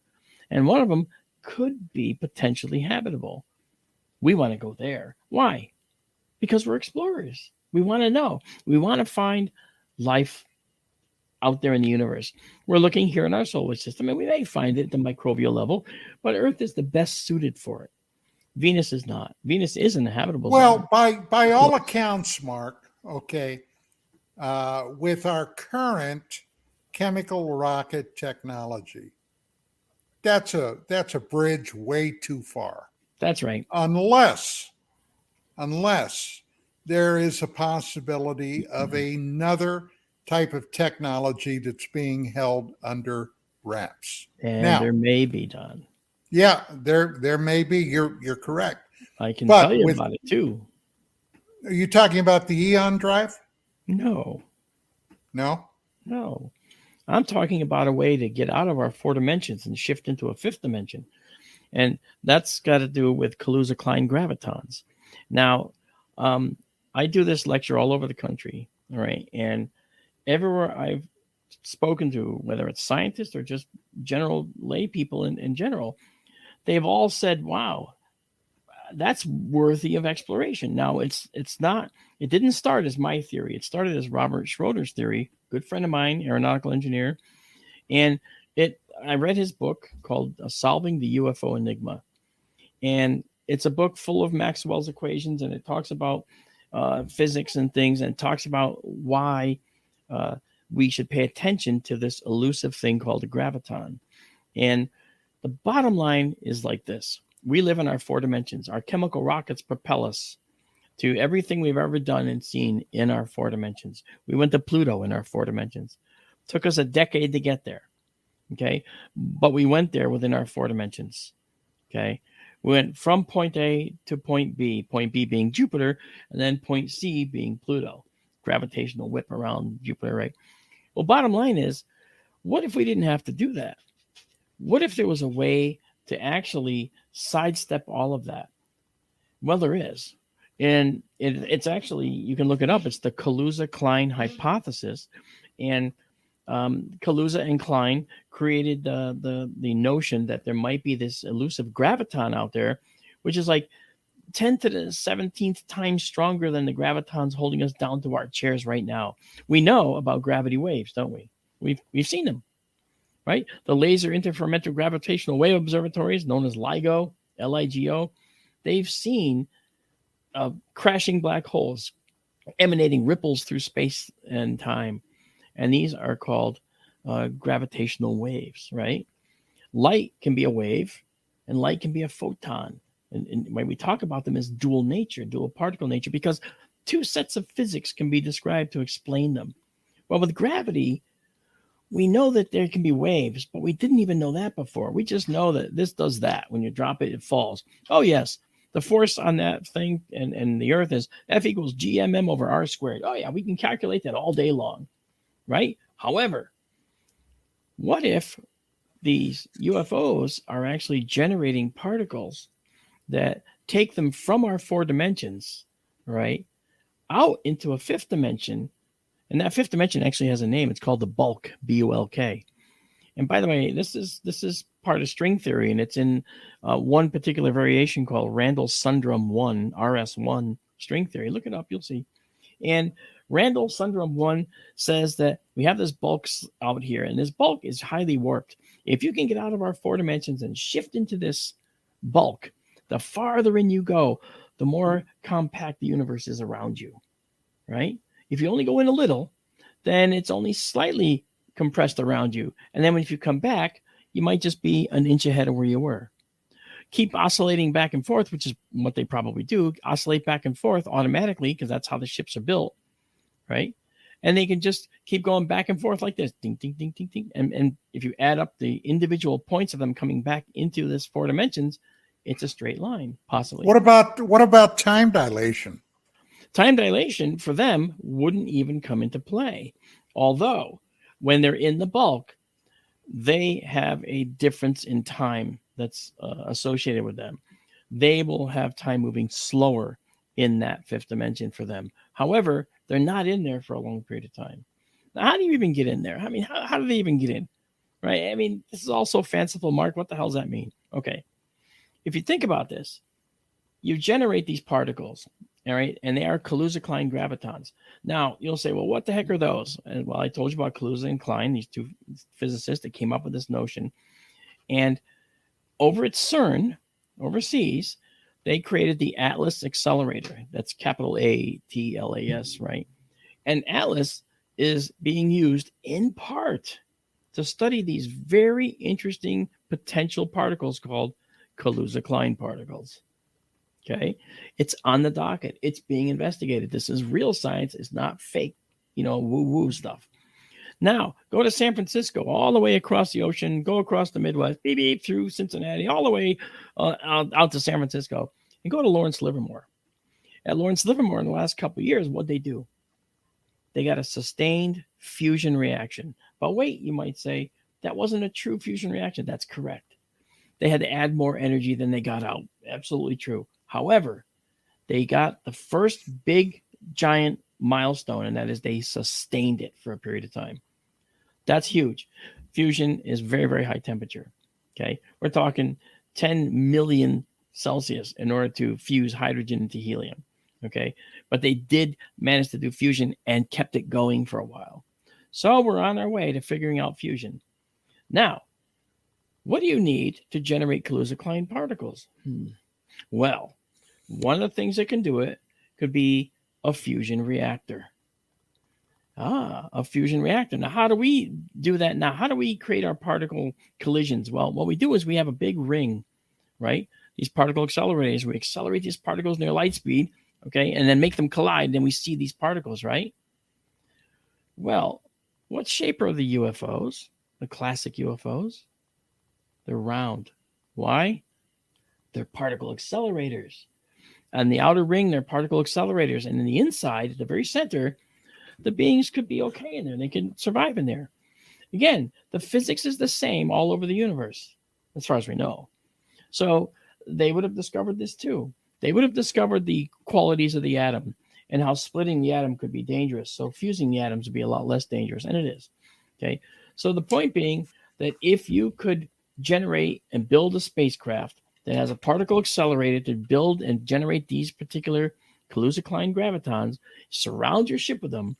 And one of them could be potentially habitable. We want to go there. Why? Because we're explorers. We want to know. We want to find life out there in the universe. We're looking here in our solar system, and we may find it at the microbial level, but Earth is the best suited for it. Venus is not. Venus is an habitable Well, zone. by all accounts, Mark, okay, with our current chemical rocket technology, that's a bridge way too far. That's right. Unless there is a possibility of another type of technology that's being held under wraps. And Now, there may be, Don. yeah, there may be. You're correct. I can But tell you with- about it too. Are you talking about the Eon drive? No. No. I'm talking about a way to get out of our 4 dimensions and shift into a 5th dimension. And that's got to do with Kaluza-Klein gravitons. Now, I do this lecture all over the country, all right? And everywhere I've spoken to, whether it's scientists or just general lay people in general, they've all said, wow, that's worthy of exploration. Now, it didn't start as my theory. It started as Robert Schroeder's theory, good friend of mine, aeronautical engineer. And I read his book called Solving the UFO Enigma. And it's a book full of Maxwell's equations, and it talks about physics and things, and it talks about why we should pay attention to this elusive thing called a graviton. And the bottom line is like this. We live in our 4 dimensions. Our chemical rockets propel us to everything we've ever done and seen in our 4 dimensions. We went to Pluto in our 4 dimensions. Took us a decade to get there. Okay. But we went there within our 4 dimensions. Okay. We went from point A to point B being Jupiter, and then point C being Pluto. Gravitational whip around Jupiter, right? Well, bottom line is, what if we didn't have to do that? What if there was a way to actually sidestep all of that? Well, there is. And it's actually, you can look it up. It's the Kaluza-Klein hypothesis. And Kaluza and Klein created the notion that there might be this elusive graviton out there, which is like 10 to the 17th time stronger than the gravitons holding us down to our chairs right now. We know about gravity waves, don't we? We've seen them, right? The Laser Interferometric Gravitational Wave Observatories, known as LIGO, LIGO, they've seen crashing black holes emanating ripples through space and time. And these are called gravitational waves, right? Light can be a wave, and light can be a photon. And when we talk about them as dual nature, dual particle nature, because 2 sets of physics can be described to explain them. Well, with gravity, we know that there can be waves, but we didn't even know that before. We just know that this does that. When you drop it, it falls. Oh, yes. The force on that thing and the Earth is F equals GMM over R squared. Oh, yeah. We can calculate that all day long, right? However, what if these UFOs are actually generating particles that take them from our 4 dimensions, right, out into a 5th dimension? And that 5th dimension actually has a name. It's called the bulk, B-U-L-K. And by the way, this is part of string theory, and it's in one particular variation called Randall-Sundrum 1, RS1 string theory. Look it up, you'll see. And Randall-Sundrum 1 says that we have this bulk out here, and this bulk is highly warped. If you can get out of our 4 dimensions and shift into this bulk, the farther in you go, the more compact the universe is around you, right? If you only go in a little, then it's only slightly compressed around you. And then if you come back, you might just be an inch ahead of where you were. Keep oscillating back and forth, which is what they probably do, oscillate back and forth automatically, because that's how the ships are built, right? And they can just keep going back and forth like this, ding, ding, ding, ding, ding. And if you add up the individual points of them coming back into this 4 dimensions, it's a straight line, possibly. What about time dilation? Time dilation for them wouldn't even come into play. Although when they're in the bulk, they have a difference in time that's associated with them. They will have time moving slower in that 5th dimension for them. However, they're not in there for a long period of time. Now, how do you even get in there? I mean, how do they even get in? Right? I mean, this is all so fanciful, Mark. What the hell does that mean? Okay. If you think about this, you generate these particles, all right, and they are Kaluza-Klein gravitons. Now, you'll say, well, what the heck are those? And well, I told you about Kaluza and Klein, these 2 physicists that came up with this notion. And over at CERN, overseas, they created the Atlas Accelerator. That's capital ATLAS, right? And Atlas is being used in part to study these very interesting potential particles called Kaluza-Klein particles. Okay, it's on the docket. It's being investigated. This is real science. It's not fake, woo-woo stuff. Now, go to San Francisco, all the way across the ocean, go across the Midwest, beep, beep, through Cincinnati, all the way out to San Francisco, and go to Lawrence Livermore. At Lawrence Livermore in the last couple of years, what'd they do? They got a sustained fusion reaction. But wait, you might say, that wasn't a true fusion reaction. That's correct. They had to add more energy than they got out. Absolutely true. However, they got the first big, giant milestone, and that is they sustained it for a period of time. That's huge. Fusion is very, very high temperature. Okay. We're talking 10 million Celsius in order to fuse hydrogen into helium. Okay. But they did manage to do fusion and kept it going for a while. So we're on our way to figuring out fusion. Now, what do you need to generate Kaluza-Klein particles? Well, one of the things that can do it could be a fusion reactor. A fusion reactor. Now, how do we do that? Now, how do we create our particle collisions? Well, what we do is we have a big ring, right? These particle accelerators. We accelerate these particles near light speed, okay, and then make them collide. Then we see these particles, right? Well, what shape are the UFOs? The classic UFOs? They're round. Why? They're particle accelerators. On the outer ring, they're particle accelerators. And in the inside, at the very center, the beings could be okay in there. They can survive in there. Again, the physics is the same all over the universe, as far as we know. So they would have discovered this too. They would have discovered the qualities of the atom and how splitting the atom could be dangerous. So fusing the atoms would be a lot less dangerous, and it is. Okay. So the point being that if you could generate and build a spacecraft that has a particle accelerator to build and generate these particular Kaluza-Klein gravitons, surround your ship with them,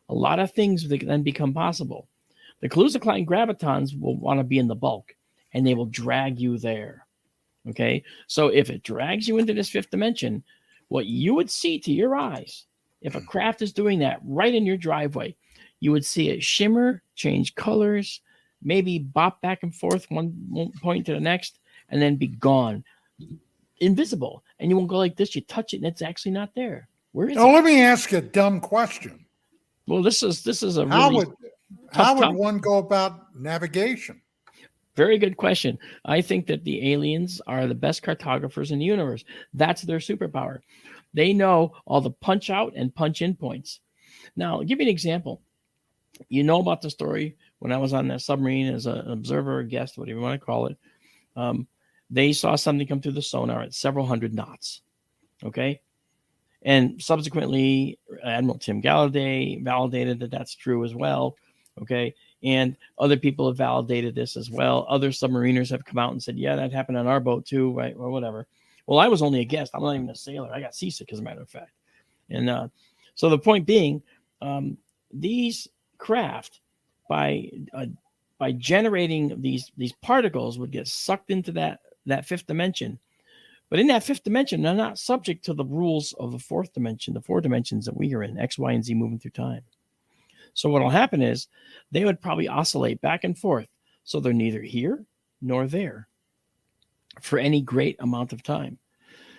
a lot of things that then become possible. The Kaluza-Klein gravitons will want to be in the bulk, and they will drag you there. Okay? So if it drags you into this fifth dimension, what you would see to your eyes, if a craft is doing that right in your driveway, you would see it shimmer, change colors, maybe bop back and forth one point to the next, and then be gone. Invisible. And you won't go like this. You touch it, and it's actually not there. Where is it? Let me ask you a dumb question. Well, this is a really how would one go about navigation? Very good question. I think that the aliens are the best cartographers in the universe. That's their superpower. They know all the punch out and punch in points. Now, I'll give you an example. You know about the story when I was on that submarine as an observer or guest, whatever you want to call it. They saw something come through the sonar at several hundred knots. Okay. And subsequently, Admiral Tim Galladay validated that that's true as well. Okay. And other people have validated this as well. Other submariners have come out and said, yeah, that happened on our boat too, right? Or whatever. Well, I was only a guest. I'm not even a sailor. I got seasick, as a matter of fact. And so the point being, these craft, by generating these particles, would get sucked into that fifth dimension. But in that fifth dimension, they're not subject to the rules of the fourth dimension, the four dimensions that we are in, X, Y, and Z moving through time. So what will happen is they would probably oscillate back and forth. So they're neither here nor there for any great amount of time.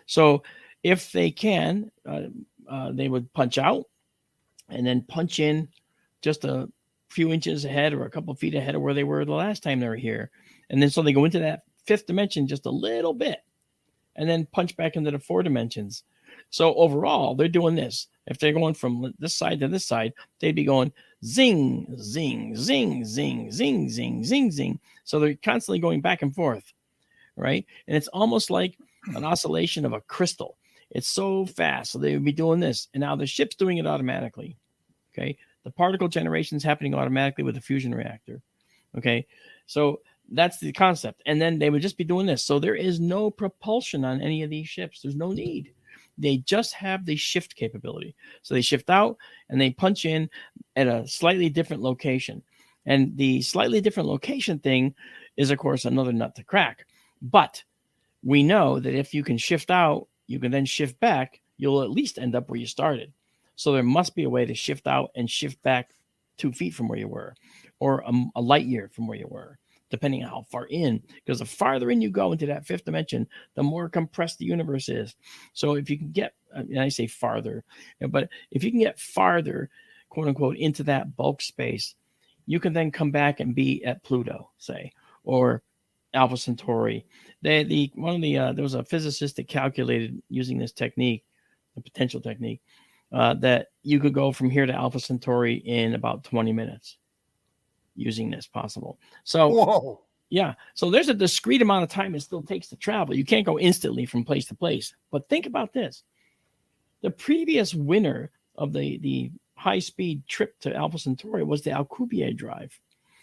So if they can, they would punch out and then punch in just a few inches ahead or a couple of feet ahead of where they were the last time they were here. And then so they go into that fifth dimension just a little bit and then punch back into the four dimensions. So overall, they're doing this. If they're going from this side to this side, they'd be going zing, zing, zing, zing, zing, zing, zing, zing. So they're constantly going back and forth, right? And it's almost like an oscillation of a crystal. It's so fast. So they would be doing this. And now the ship's doing it automatically, okay? The particle generation is happening automatically with the fusion reactor, okay? So that's the concept. And then they would just be doing this. So there is no propulsion on any of these ships. There's no need. They just have the shift capability. So they shift out and they punch in at a slightly different location. And the slightly different location thing is, of course, another nut to crack. But we know that if you can shift out, you can then shift back, you'll at least end up where you started. So there must be a way to shift out and shift back 2 feet from where you were, or a light year from where you were, depending on how far in, because the farther in you go into that fifth dimension, the more compressed the universe is. So if you can get, and I say farther, but if you can get farther, quote unquote, into that bulk space, you can then come back and be at Pluto, say, or Alpha Centauri. There was a physicist that calculated using this technique, the potential technique, that you could go from here to Alpha Centauri in about 20 minutes using this possible. So, Whoa. yeah. So there's a discrete amount of time it still takes to travel. You can't go instantly from place to place. But think about this. The previous winner of the high-speed trip to Alpha Centauri was the Alcubierre drive.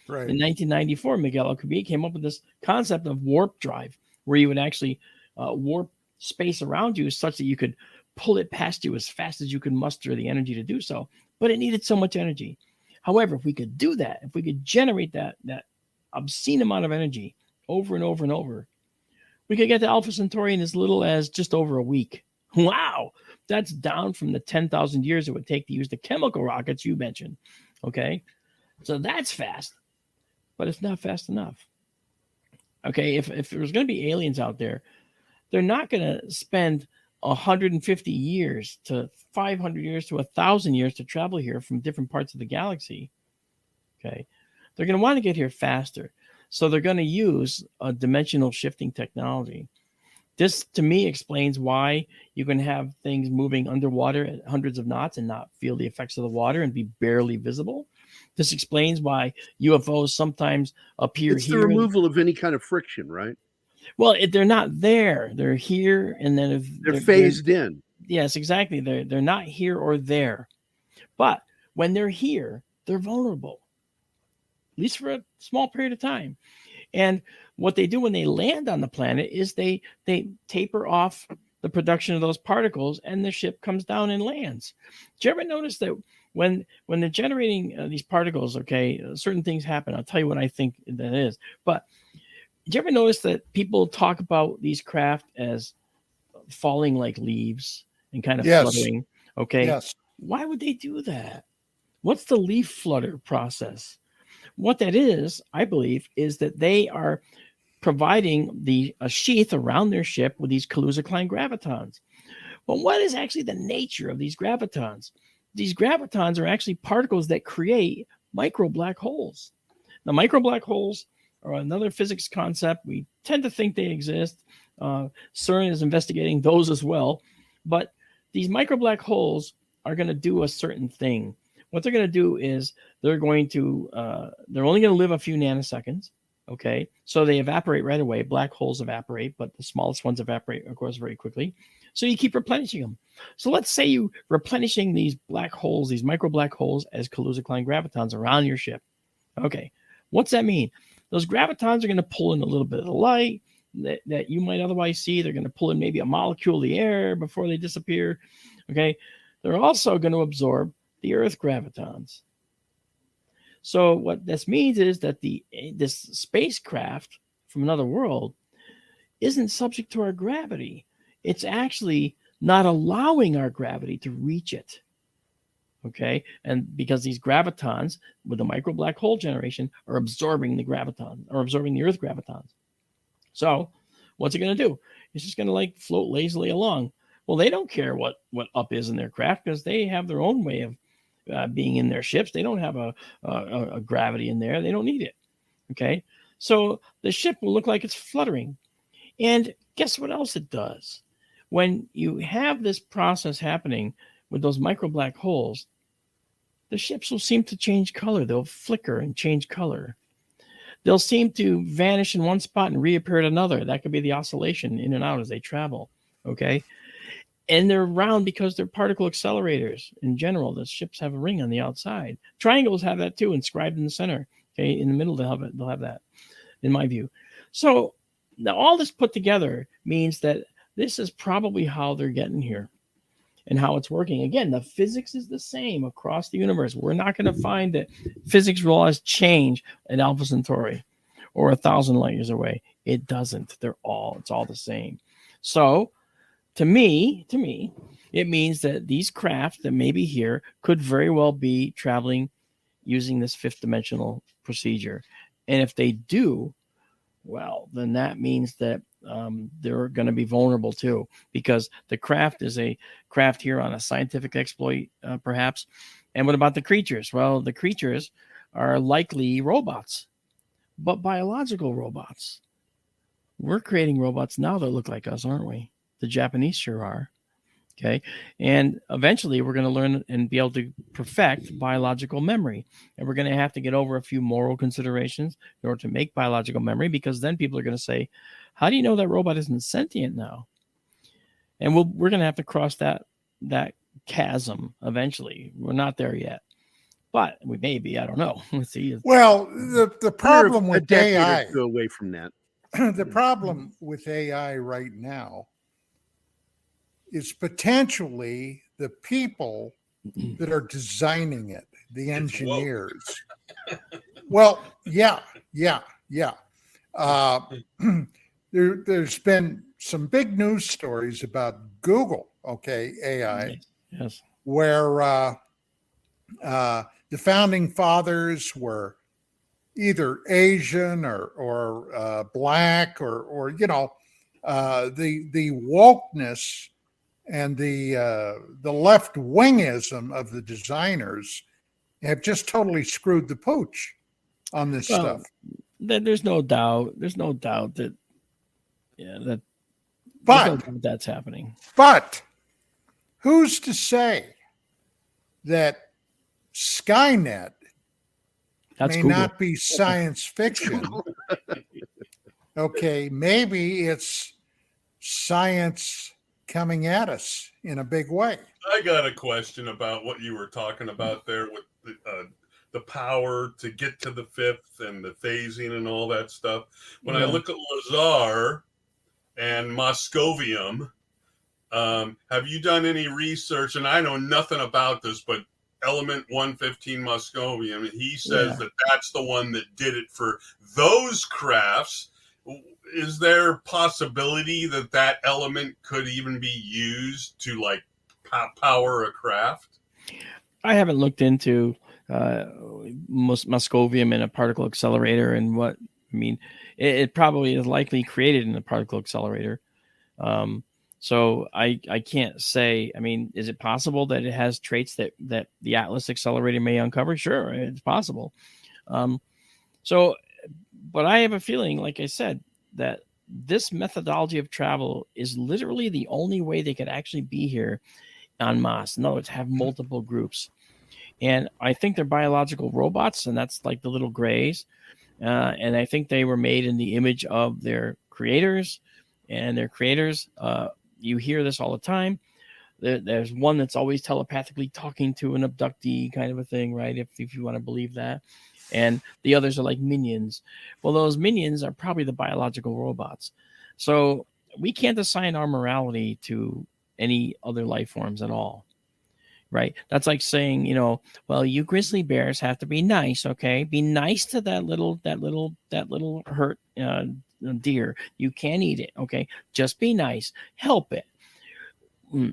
Right. In 1994, Miguel Alcubierre came up with this concept of warp drive, where you would actually warp space around you such that you could pull it past you as fast as you could muster the energy to do so. But it needed so much energy. However, if we could do that, if we could generate that obscene amount of energy over and over and over, we could get to Alpha Centauri in as little as just over a week. Wow. That's down from the 10,000 years it would take to use the chemical rockets you mentioned. Okay. So that's fast, but it's not fast enough. Okay. If there's going to be aliens out there, they're not going to spend 150 years to 500 years to 1,000 years to travel here from different parts of the galaxy. Okay. They're going to want to get here faster. So they're going to use a dimensional shifting technology. This, to me, explains why you can have things moving underwater at hundreds of knots and not feel the effects of the water and be barely visible. This explains why UFOs sometimes appear It's here. the removal of any kind of friction, right? Well, they're not there. They're here, and then if They're phased in. Yes, exactly. They're not here or there. But when they're here, they're vulnerable, at least for a small period of time. And what they do when they land on the planet is they taper off the production of those particles, and the ship comes down and lands. Do you ever notice that when they're generating these particles, okay, certain things happen? I'll tell you what I think that is. But did you ever notice that people talk about these craft as falling like leaves and kind of fluttering? Okay. Yes. Why would they do that? What's the leaf flutter process? What that is, I believe, is that they are providing a sheath around their ship with these Kaluza-Klein gravitons. But what is actually the nature of these gravitons? These gravitons are actually particles that create micro black holes. Now, micro black holes are another physics concept. We tend to think they exist. CERN is investigating those as well. But these micro black holes are going to do a certain thing. What they're going to do is they're only going to live a few nanoseconds. Okay. So they evaporate right away. Black holes evaporate, but the smallest ones evaporate, of course, very quickly. So you keep replenishing them. So let's say you replenishing these black holes, these micro black holes as Kaluza-Klein gravitons around your ship. Okay. What's that mean? Those gravitons are going to pull in a little bit of the light that you might otherwise see. They're going to pull in maybe a molecule of the air before they disappear. Okay. They're also going to absorb the Earth gravitons. So what this means is that this spacecraft from another world isn't subject to our gravity. It's actually not allowing our gravity to reach it. Okay. And because these gravitons with the micro black hole generation are absorbing the graviton or absorbing the Earth gravitons. So what's it going to do? It's just going to like float lazily along. Well, they don't care what up is in their craft because they have their own way of being in their ships. They don't have a gravity in there. They don't need it. Okay. So the ship will look like it's fluttering. And guess what else it does? When you have this process happening with those micro black holes, the ships will seem to change color. They'll flicker and change color. They'll seem to vanish in one spot and reappear at another. That could be the oscillation in and out as they travel. Okay. And they're round because they're particle accelerators. In general, the ships have a ring on the outside. Triangles have that too, inscribed in the center. Okay, in the middle they'll have that, in my view. So now all this put together means that this is probably how they're getting here and how it's working. Again, the physics is the same across the universe. We're not going to find that physics laws change at Alpha Centauri or 1,000 light years away. It doesn't. It's all the same. So to me, it means that these craft that may be here could very well be traveling using this fifth dimensional procedure. And if they do, well, then that means that they're going to be vulnerable too, because the craft is a craft here on a scientific exploit, perhaps. And what about the creatures? Well, the creatures are likely robots, but biological robots. We're creating robots now that look like us, aren't we? The Japanese sure are. Okay. And eventually we're going to learn and be able to perfect biological memory. And we're going to have to get over a few moral considerations in order to make biological memory, because then people are going to say, how do you know that robot isn't sentient now? And we're going to have to cross that chasm eventually. We're not there yet, but we may be. I don't know. Let's see. Well, the problem We're a with decade AI, or two away from that. the problem with AI right now is potentially the people that are designing it, the engineers. Well, yeah. There's been some big news stories about Google, AI, Yes. where the founding fathers were either Asian or black or the wokeness and the left wingism of the designers have just totally screwed the pooch on this stuff. There's no doubt that that's happening. But who's to say that Skynet may Google. not be science fiction? Okay, maybe it's science coming at us in a big way. I got a question about what you were talking about there with the power to get to the fifth and the phasing and all that stuff. When I look at Lazar and Moscovium, have you done any research? And I know nothing about this, but element 115 Moscovium, he says that that's the one that did it for those crafts. Is there possibility that element could even be used to like power a craft? I haven't looked into Moscovium in a particle accelerator and what I mean. It probably is likely created in a particle accelerator. So I can't say. I mean, is it possible that it has traits that the Atlas accelerator may uncover? Sure, it's possible. But I have a feeling, like I said, that this methodology of travel is literally the only way they could actually be here en masse. In other words, have multiple groups. And I think they're biological robots, and that's like the little grays. And I think they were made in the image of their creators, and their creators. You hear this all the time. There's one that's always telepathically talking to an abductee, kind of a thing, right? If you want to believe that. And the others are like minions. Well, those minions are probably the biological robots. So we can't assign our morality to any other life forms at all. Right. That's like saying, well, you grizzly bears have to be nice. Okay. Be nice to that little hurt deer. You can't eat it. Okay. Just be nice. Help it.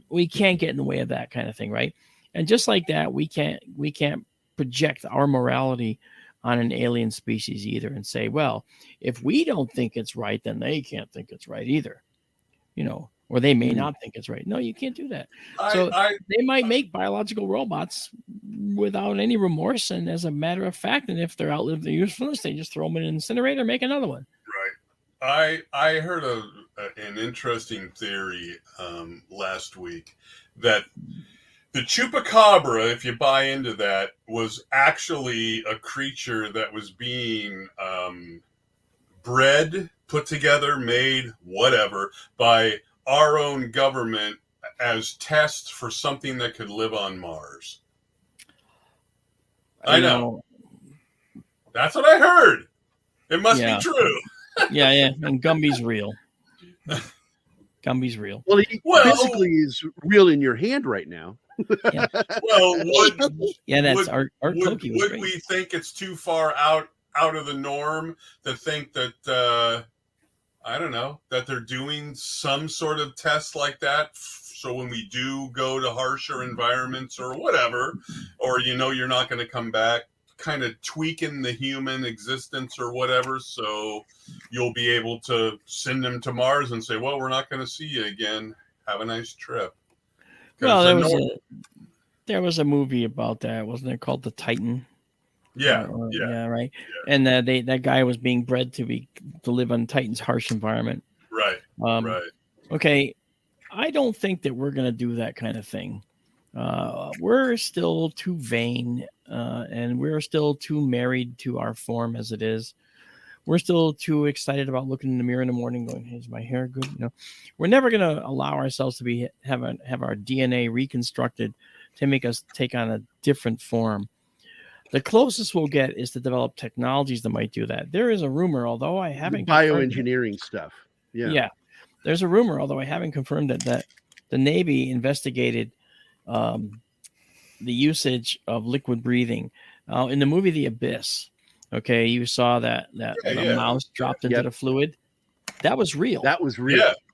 We can't get in the way of that kind of thing. Right. And just like that, we can't project our morality on an alien species either and say, well, if we don't think it's right, then they can't think it's right either. Or they may not think it's right. No, you can't do that. They might make biological robots without any remorse. And as a matter of fact, and if they're outlived their usefulness, they just throw them in an incinerator and make another one. Right. I heard an interesting theory last week that the chupacabra, if you buy into that, was actually a creature that was being bred, put together, made, whatever, by our own government as tests for something that could live on Mars. I know. That's what I heard. It must be true. Yeah. And Gumby's real. Gumby's real. Well, he physically is real in your hand right now. Yeah. Well, that's Art would great. we think it's too far out of the norm to think that I don't know, that they're doing some sort of test like that. So when we do go to harsher environments or whatever, or you're not going to come back, kind of tweaking the human existence or whatever, so you'll be able to send them to Mars and say, well, we're not going to see you again. Have a nice trip. Well, there was a movie about that, wasn't it, called The Titan? Yeah, yeah, right. Yeah. And that guy was being bred to live on Titan's harsh environment. Right. Right. Okay, I don't think that we're going to do that kind of thing. We're still too vain, and we're still too married to our form as it is. We're still too excited about looking in the mirror in the morning, going, "Is my hair good?" We're never going to allow ourselves to have our DNA reconstructed to make us take on a different form. The closest we'll get is to develop technologies that might do that. There is a rumor, although I haven't bioengineering stuff. Yeah. There's a rumor, although I haven't confirmed it, that the Navy investigated the usage of liquid breathing. In the movie The Abyss, okay, you saw that mouse dropped into the fluid. That was real.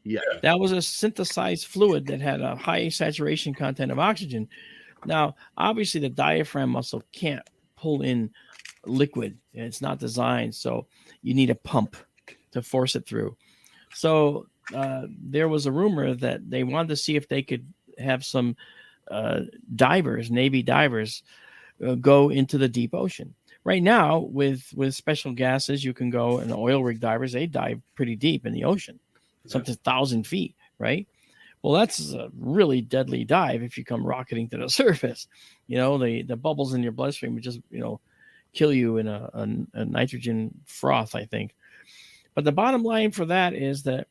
Yeah. That was a synthesized fluid that had a high saturation content of oxygen. Now, obviously, the diaphragm muscle can't pull in liquid. It's not designed, so you need a pump to force it through. So there was a rumor that they wanted to see if they could have some Navy divers, go into the deep ocean. Right now, with special gases, you can go, and oil rig divers, they dive pretty deep in the ocean, something 1,000 feet, right? Well, that's a really deadly dive if you come rocketing to the surface. The bubbles in your bloodstream would just, kill you in a nitrogen froth, I think. But the bottom line for that is that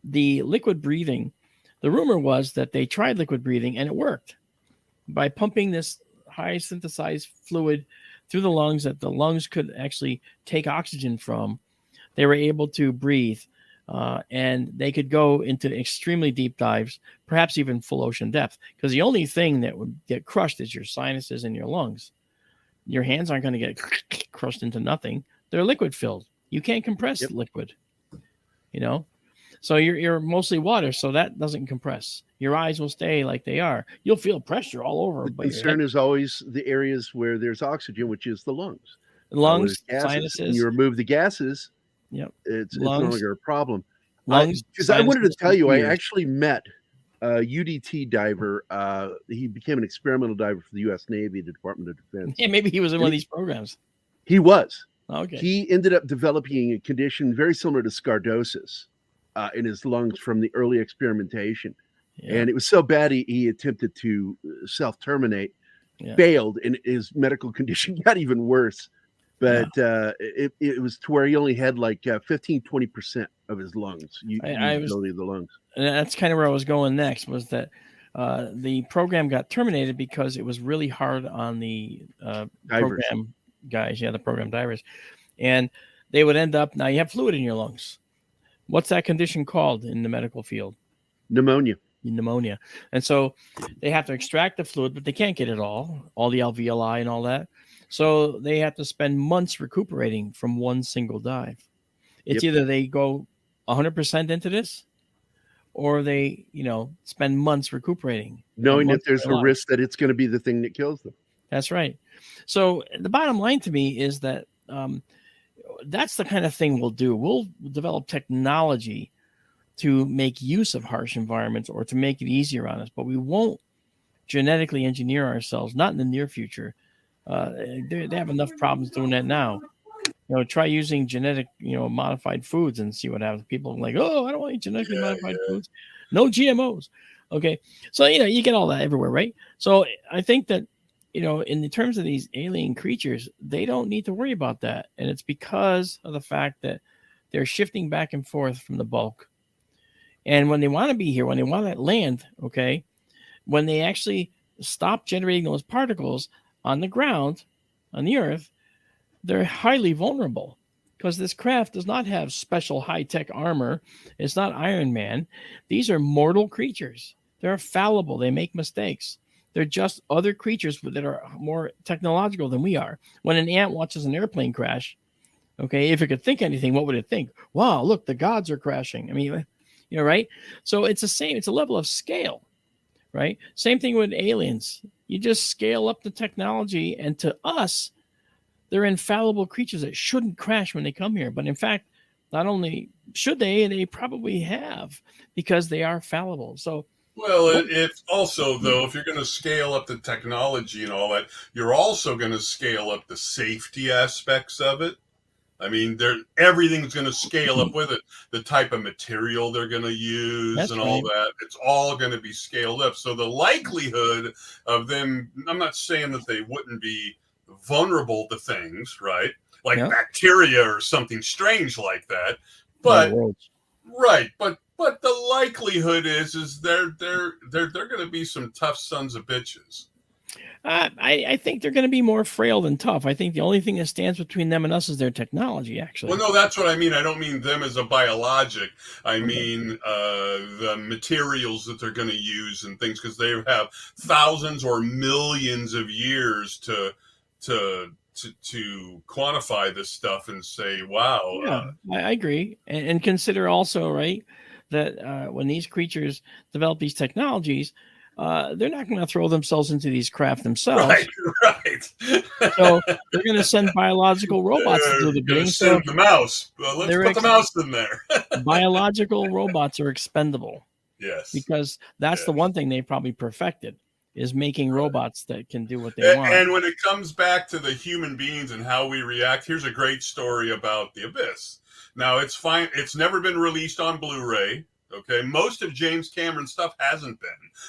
the liquid breathing, the rumor was that they tried liquid breathing and it worked by pumping this high synthesized fluid through the lungs that the lungs could actually take oxygen from. They were able to breathe. And they could go into extremely deep dives, perhaps even full ocean depth, because the only thing that would get crushed is your sinuses and your lungs. Your hands aren't going to get crushed into nothing. They're liquid filled. You can't compress liquid, so you're mostly water, so that doesn't compress. Your eyes will stay like they are. You'll feel pressure all over. The concern is always the areas where there's oxygen, which is the lungs. Lungs, sinuses. When you remove the gases, yep, it's no longer a problem. Lungs, because I wanted to tell you, I actually met a UDT diver. He became an experimental diver for the U.S. Navy, the Department of Defense. Yeah, maybe he was in one of these programs. He was. Okay. He ended up developing a condition very similar to scardosis in his lungs from the early experimentation. Yeah. And it was so bad, he attempted to self-terminate, failed, and his medical condition got even worse. But it was to where he only had like 15-20% of his lungs, usability of the lungs. And that's kind of where I was going next, was that the program got terminated because it was really hard on the program guys, the program divers. And they would end up, now you have fluid in your lungs. What's that condition called in the medical field? Pneumonia. And so they have to extract the fluid, but they can't get it all the alveoli and all that. So they have to spend months recuperating from one single dive. It's either they go 100% into this, or they, spend months recuperating. Knowing that there's a risk that it's going to be the thing that kills them. That's right. So the bottom line to me is that that's the kind of thing we'll do. We'll develop technology to make use of harsh environments or to make it easier on us, but we won't genetically engineer ourselves, not in the near future. They have enough problems doing that now. Try using genetic, modified foods and see what happens. People are like, oh, I don't want to eat genetically modified foods. No GMOs. Okay. So, you get all that everywhere, right? So I think that, in terms of these alien creatures, they don't need to worry about that. And it's because of the fact that they're shifting back and forth from the bulk. And when they want to be here, when they want to land, okay, when they actually stop generating those particles on the ground, on the Earth, they're highly vulnerable because this craft does not have special high-tech armor. It's not Iron Man. These are mortal creatures. They're fallible. They make mistakes. They're just other creatures that are more technological than we are. When an ant watches an airplane crash, Okay, if it could think anything, what would it think? Wow, look, the gods are crashing. I mean, right? So it's the same. It's a level of scale, right? Same thing with aliens. You just scale up the technology, and to us, they're infallible creatures that shouldn't crash when they come here. But in fact, not only should they probably have, because they are fallible. So, well, it's also, though, if you're going to scale up the technology and all that, you're also going to scale up the safety aspects of it. I mean, everything's going to scale up with it. The type of material they're going to use and all that, it's all going to be scaled up. So the likelihood of them, I'm not saying that they wouldn't be vulnerable to things, right? Like bacteria or something strange like that. But but the likelihood is they're going to be some tough sons of bitches. I think they're going to be more frail than tough. I think the only thing that stands between them and us is their technology, actually. Well, no, that's what I mean. I don't mean them as a biologic. I mean the materials that they're going to use and things, because they have thousands or millions of years to quantify this stuff and say, wow. Yeah, I agree. And consider also, right, that when these creatures develop these technologies, they're not going to throw themselves into these craft themselves. Right. So they're going to send biological robots to do the bidding. Send the mouse. Well, let's put the mouse in there. Biological robots are expendable. Yes. Because that's the one thing they probably perfected, is making robots that can do what they want. And when it comes back to the human beings and how we react, here's a great story about the Abyss. Now, it's fine. It's never been released on Blu-ray. Okay, most of James Cameron's stuff hasn't been.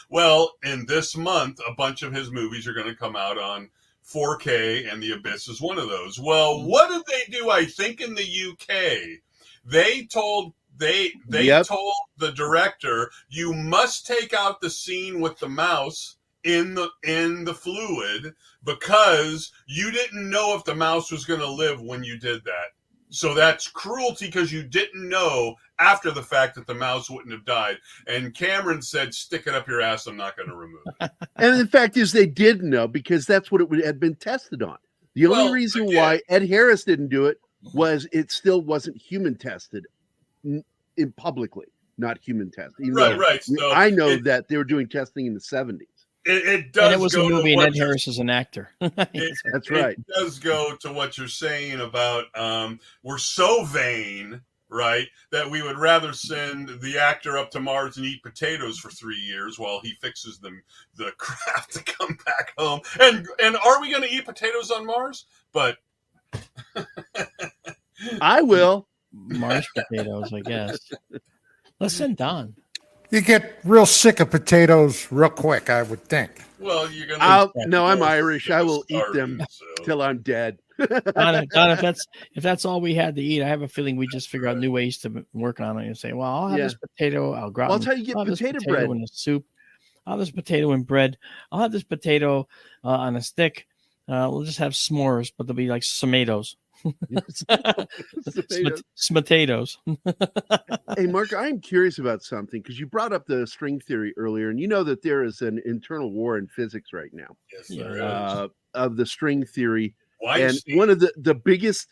Well, in this month, a bunch of his movies are going to come out on 4K, and The Abyss is one of those. Well, what did they do? I think in the UK, they told told the director, you must take out the scene with the mouse in the fluid, because you didn't know if the mouse was going to live when you did that. So that's cruelty, because you didn't know after the fact that the mouse wouldn't have died. And Cameron said, stick it up your ass, I'm not going to remove it. And the fact is, they did know, because that's what it had been tested on. The only reason why Ed Harris didn't do it was it still wasn't human tested in publicly, not human tested. Right. So I know that they were doing testing in the 70s. It does. And it was a movie, and Ed Harris is an actor. That's right. It does go to what you're saying about we're so vain, right, that we would rather send the actor up to Mars and eat potatoes for 3 years while he fixes the craft to come back home. And are we going to eat potatoes on Mars? But I will. Mars potatoes, I guess. Let's send Don. You get real sick of potatoes real quick, I would think. Well, you're gonna. No, I'm Irish. I will eat them till I'm dead. Don, if that's all we had to eat, I have a feeling we just figure out new ways to work on it and say, well, I'll have this potato. I'll grab. Well, that's how you get potato bread in a soup. I'll have this potato in bread. I'll have this potato on a stick. We'll just have s'mores, but they'll be like tomatoes. Smotatoes. Hey, Mark, I'm curious about something, because you brought up the string theory earlier, and you know that there is an internal war in physics right now. Yes, there is. Of the string theory. Weinstein. And one of the biggest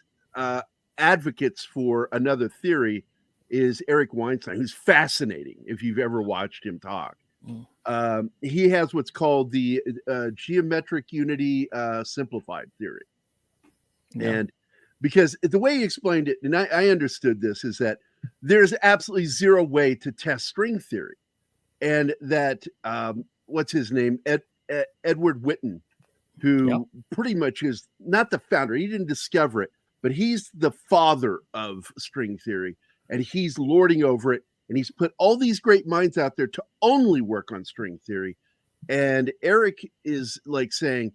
advocates for another theory is Eric Weinstein, who's fascinating if you've ever watched him talk. He has what's called the geometric unity simplified theory. Yeah. And because the way he explained it, and I understood this, is that there's absolutely zero way to test string theory. And that, what's his name? Edward Witten, who pretty much is not the founder. He didn't discover it, but he's the father of string theory. And he's lording over it. And he's put all these great minds out there to only work on string theory. And Eric is like saying,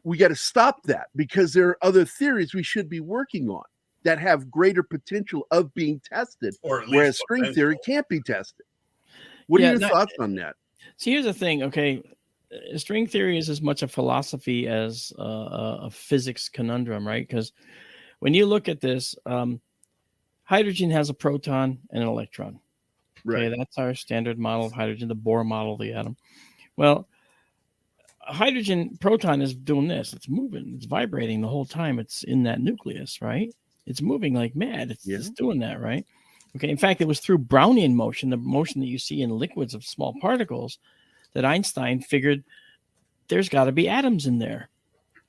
we got to stop that, because there are other theories we should be working on that have greater potential of being tested, whereas string theory can't be tested. What are your thoughts on that? See, here's the thing. Okay, string theory is as much a philosophy as a physics conundrum, right? Because when you look at this, hydrogen has a proton and an electron. Okay, that's our standard model of hydrogen, the Bohr model of the atom. Well, a hydrogen proton is doing this. It's moving. It's vibrating the whole time. It's in that nucleus, right? It's moving like mad. It's doing that, right? Okay. In fact, it was through Brownian motion, the motion that you see in liquids of small particles, that Einstein figured there's got to be atoms in there.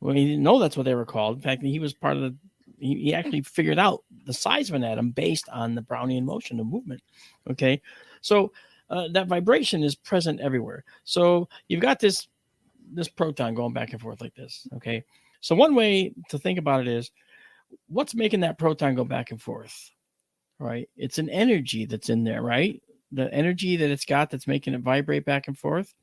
Well, he didn't know that's what they were called. In fact, he was part of he actually figured out the size of an atom based on the Brownian motion, the movement. Okay. So that vibration is present everywhere. So you've got this proton going back and forth like this. Okay. So one way to think about it is, what's making that proton go back and forth? Right. It's an energy that's in there, right? The energy that it's got that's making it vibrate back and forth.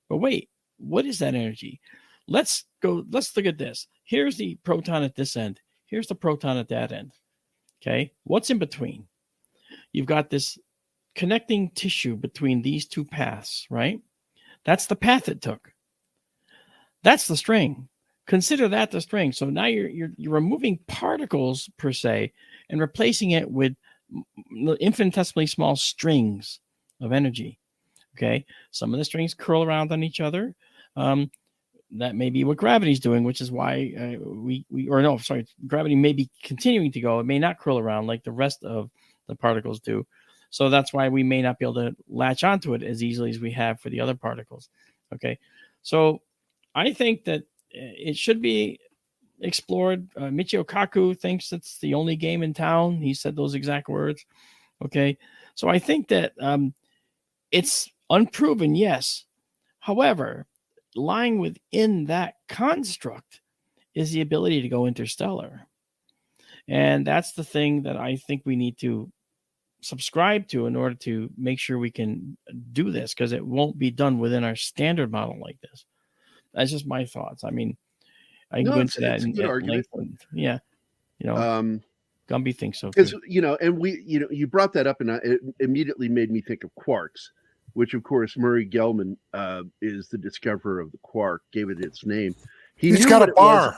But wait, what is that energy? Let's look at this. Here's the proton at this end. Here's the proton at that end. Okay. What's in between? You've got this connecting tissue between these two paths, right? That's the path it took. That's the string. Consider that the string. So now you're removing particles per se and replacing it with infinitesimally small strings of energy. Okay. Some of the strings curl around on each other. That may be what gravity's doing, which is why gravity may be continuing to go. It may not curl around like the rest of the particles do. So that's why we may not be able to latch onto it as easily as we have for the other particles. Okay. So I think that it should be explored. Michio Kaku thinks it's the only game in town. He said those exact words. Okay. So I think that it's unproven, yes. However, lying within that construct is the ability to go interstellar. And that's the thing that I think we need to subscribe to in order to make sure we can do this, because it won't be done within our standard model like this. That's just my thoughts. I mean, I can go into that in length. Yeah. Gumby thinks so. Because, and you brought that up, and it immediately made me think of quarks, which, of course, Murray Gell-Mann is the discoverer of the quark, gave it its name. He's got a bar.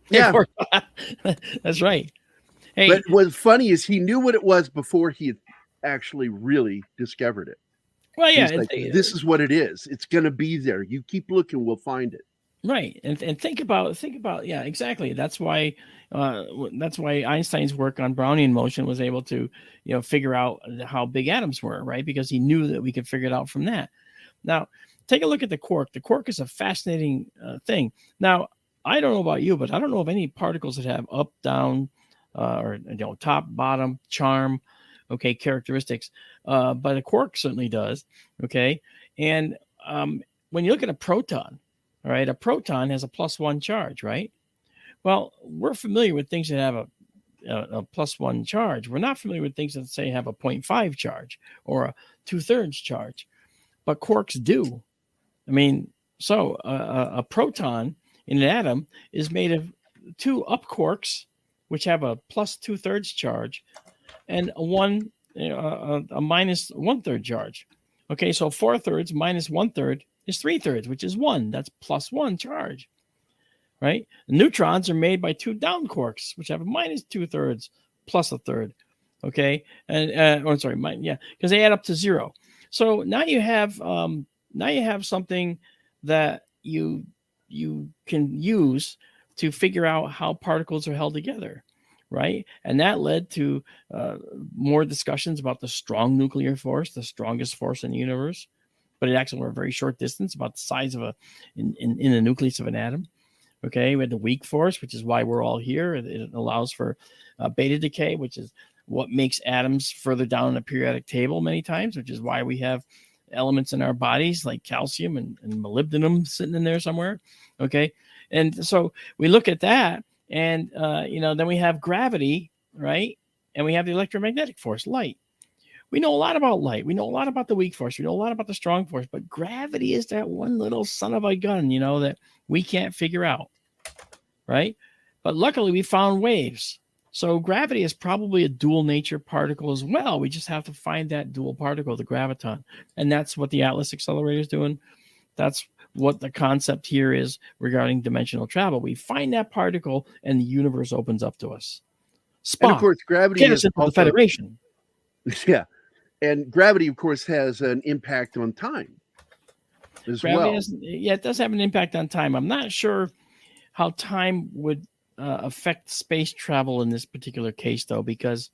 Yeah. That's right. Hey, but what's funny is he knew what it was before he had actually really discovered it. Well, yeah. Like, this is what it is. It's going to be there. You keep looking, we'll find it. Right. And think about, yeah, exactly. That's why Einstein's work on Brownian motion was able to, figure out how big atoms were, right? Because he knew that we could figure it out from that. Now, take a look at the quark. The quark is a fascinating thing. Now, I don't know about you, but I don't know of any particles that have up, down, or top, bottom, charm, okay, characteristics. But a quark certainly does, okay? And when you look at a proton, all right, a proton has a +1 charge, right? Well, we're familiar with things that have a +1 charge. We're not familiar with things that, say, have a 0.5 charge or a 2/3 charge, but quarks do. I mean, so a proton in an atom is made of 2 up quarks, which have a +2/3 charge, and a -1/3 charge. Okay, so 4/3 minus 1/3 is 3/3, which is 1. That's +1 charge, right? The neutrons are made by 2 down quarks, which have a -2/3 plus 1/3. Okay, and because they add up to 0. So now you have something that you can use to figure out how particles are held together, right? And that led to more discussions about the strong nuclear force, the strongest force in the universe. But it actually were a very short distance, about the size of in the nucleus of an atom. Okay, we had the weak force, which is why we're all here. It allows for beta decay, which is what makes atoms further down the periodic table many times, which is why we have elements in our bodies like calcium and molybdenum sitting in there somewhere. Okay, and so we look at that, and then we have gravity, right? And we have the electromagnetic force, light. We know a lot about light. We know a lot about the weak force. We know a lot about the strong force, but gravity is that one little son of a gun, that we can't figure out, right? But luckily we found waves. So gravity is probably a dual nature particle as well. We just have to find that dual particle, the graviton. And that's what the Atlas accelerator is doing. That's what the concept here is regarding dimensional travel. We find that particle and the universe opens up to us. Spock, and of course, gravity is into the Federation. Yeah. And gravity, of course, has an impact on time as well. It does have an impact on time. I'm not sure how time would affect space travel in this particular case, though, because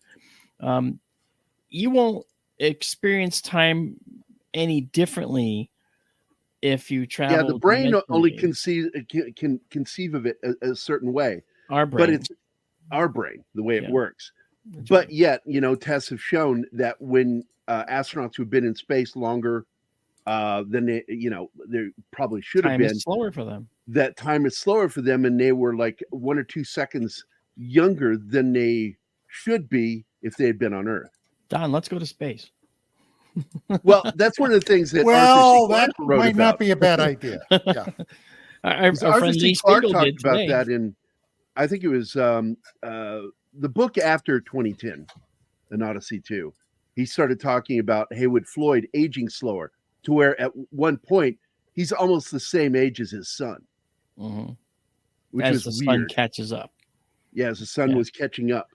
you won't experience time any differently if you travel. Yeah, the brain only dimensionally. can conceive of it a certain way. Our brain. But it's our brain, the way it works. That's but right. yet, tests have shown that when astronauts who've been in space longer than they probably should have Time been, is slower for them. that time is slower for them, and they were like 1 or 2 seconds younger than they should be if they had been on Earth. Don, let's go to space. Well, that's one of the things that Well, Arthur C. Clarke that wrote might about. not be a bad idea. Yeah. Our Arthur friend C. Lee Clarke Spiegel talked did about today. that in, I think it was the book after 2010, An Odyssey 2. He started talking about Haywood Floyd aging slower, to where at one point he's almost the same age as his son, which as was the weird. sun catches up. Yeah, as the sun was catching up.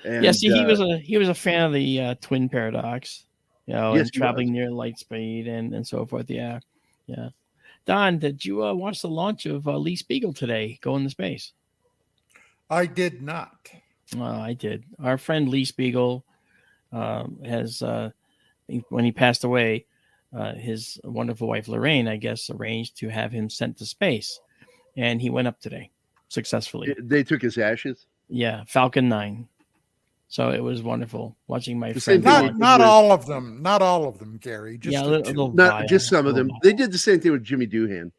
And, yeah, see, he was a fan of the twin paradox, and traveling near light speed and so forth. Yeah. Don, did you watch the launch of Lee Spiegel today, going to space? I did not. I did. Our friend Lee Spiegel has, when he passed away, his wonderful wife Lorraine, I guess, arranged to have him sent to space, and he went up today successfully. They took his ashes. Yeah, Falcon 9. So it was wonderful watching my friend. Not all of them, Gary. Just just some of them. They did the same thing with Jimmy Doohan.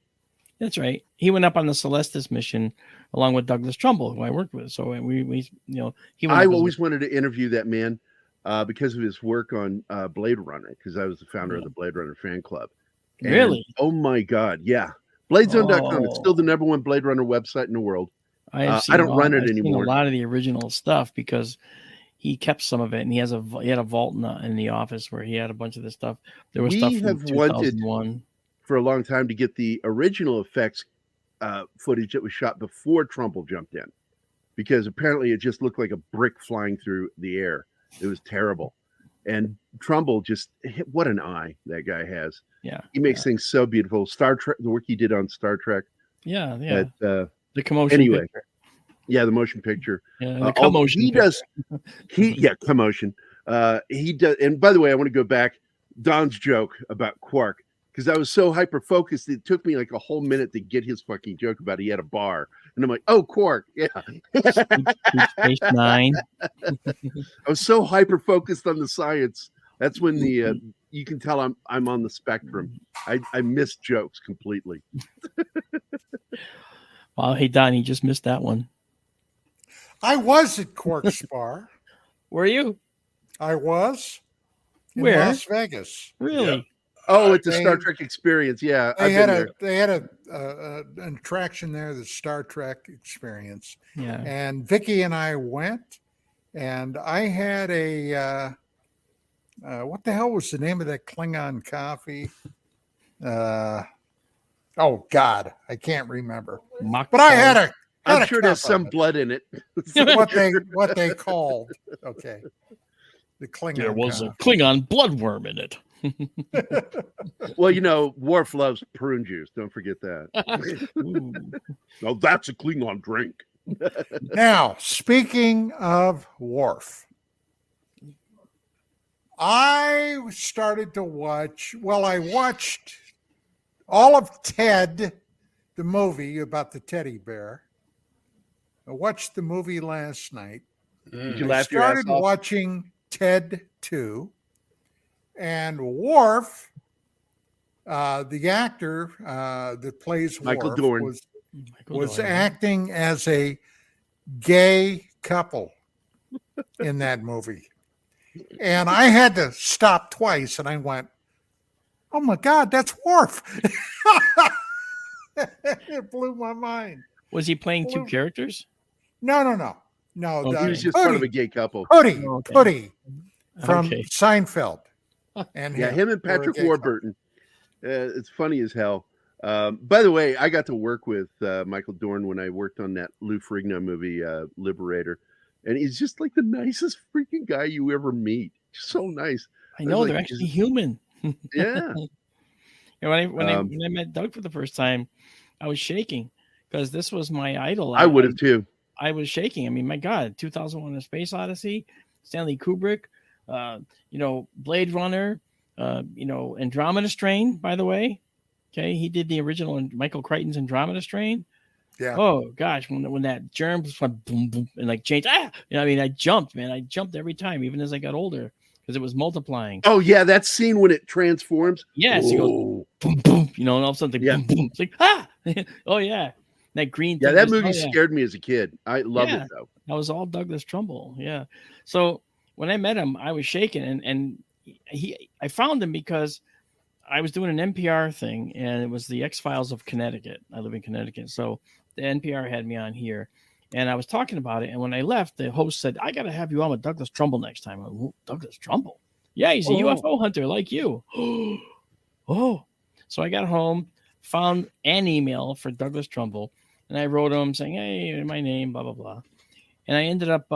That's right. He went up on the Celestis mission along with Douglas Trumbull, who I worked with. So we I always wanted to interview that man because of his work on Blade Runner, because I was the founder of the Blade Runner fan club. And, really? Oh my God, yeah. Bladezone.com. It's still the #1 Blade Runner website in the world. I don't run it anymore. Seen a lot of the original stuff because he kept some of it, and he had a vault in the office where he had a bunch of this stuff. There was stuff from 2001 for a long time to get the original effects footage that was shot before Trumbull jumped in, because apparently it just looked like a brick flying through the air. It was terrible. And Trumbull what an eye that guy has. Yeah. He makes things so beautiful. Star Trek, the work he did on Star Trek. Yeah. The commotion picture. Yeah, the motion picture. Yeah, the commotion. Commotion. He does. And by the way, I want to go back Don's joke about Quark, because I was so hyper focused. It took me like a whole minute to get his fucking joke about he had a bar, and I'm like, oh, Quark, yeah. Space Nine. I was so hyper focused on the science. That's when you can tell I'm on the spectrum. I miss jokes completely. Wow, hey Don, you just missed that one. I was at Quark Spar. Were you? I was. In Where? Las Vegas. Really? Yeah. Oh, at the Star Trek Experience. Yeah, they had an attraction there, the Star Trek Experience. Yeah. And Vicky and I went, and I had a what the hell was the name of that Klingon coffee? Oh God, I can't remember. But I had a. I'm sure there's some blood in it. what they called. Okay. The Klingon. There was a Klingon bloodworm in it. Well, Worf loves prune juice. Don't forget that. Oh, that's a Klingon drink. Now, speaking of Worf, I started to watch. Well, I watched all of Ted, the movie about the teddy bear. I watched the movie last night. Did you laugh your ass off? Started watching Ted 2, and Worf, the actor that plays Michael Worf, Dorn was acting as a gay couple in that movie. And I had to stop twice, and I went, oh my God, that's Worf. It blew my mind. Was he playing two characters? No. He was just part of a gay couple. Putty from Seinfeld. And him and Patrick Warburton. It's funny as hell. By the way, I got to work with Michael Dorn when I worked on that Lou Ferrigno movie, Liberator. And he's just like the nicest freaking guy you ever meet. So nice. I know, they're actually human. Yeah. And when I met Doug for the first time, I was shaking because this was my idol. I would have too. I was shaking. I mean, my God, 2001: A Space Odyssey, Stanley Kubrick, Blade Runner, Andromeda Strain, by the way. Okay, he did the original and Michael Crichton's Andromeda Strain. Yeah. Oh gosh, when that germ just went boom boom and like changed. I jumped, man. I jumped every time, even as I got older, because it was multiplying. Oh yeah, that scene when it transforms. Yes, he goes boom boom, and all of a sudden boom boom. It's like oh yeah, that green. Yeah, thing that just, movie scared me as a kid. I loved it though. That was all Douglas Trumbull. Yeah. So when I met him, I was shaking, and I found him because I was doing an NPR thing, and it was the X-Files of Connecticut. I live in Connecticut. So the NPR had me on here, and I was talking about it. And when I left, the host said, I got to have you on with Douglas Trumbull next time. I went, Douglas Trumbull? Yeah, he's a UFO hunter like you. Oh. So I got home, found an email for Douglas Trumbull, and I wrote him saying, hey, my name, blah, blah, blah. And I ended up,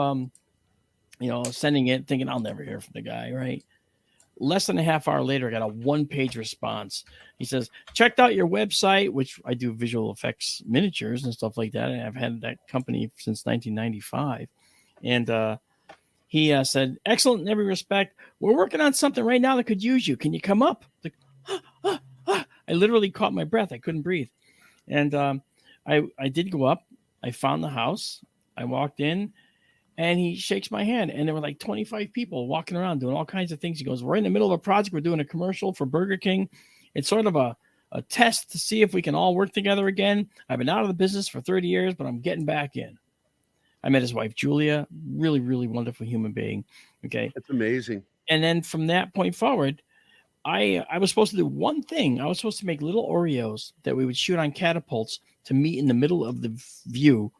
sending it, thinking I'll never hear from the guy, right? Less than a half hour later, I got a 1-page response. He says, checked out your website, which I do visual effects miniatures and stuff like that. And I've had that company since 1995. And he said, excellent in every respect. We're working on something right now that could use you. Can you come up? Like, I literally caught my breath. I couldn't breathe. And I did go up. I found the house. I walked in. And he shakes my hand, and there were like 25 people walking around doing all kinds of things. He goes, we're in the middle of a project. We're doing a commercial for Burger King. It's sort of a test to see if we can all work together again. I've been out of the business for 30 years, but I'm getting back in. I met his wife, Julia, really, really wonderful human being. Okay. That's amazing. And then from that point forward, I was supposed to do one thing. I was supposed to make little Oreos that we would shoot on catapults to meet in the middle of the view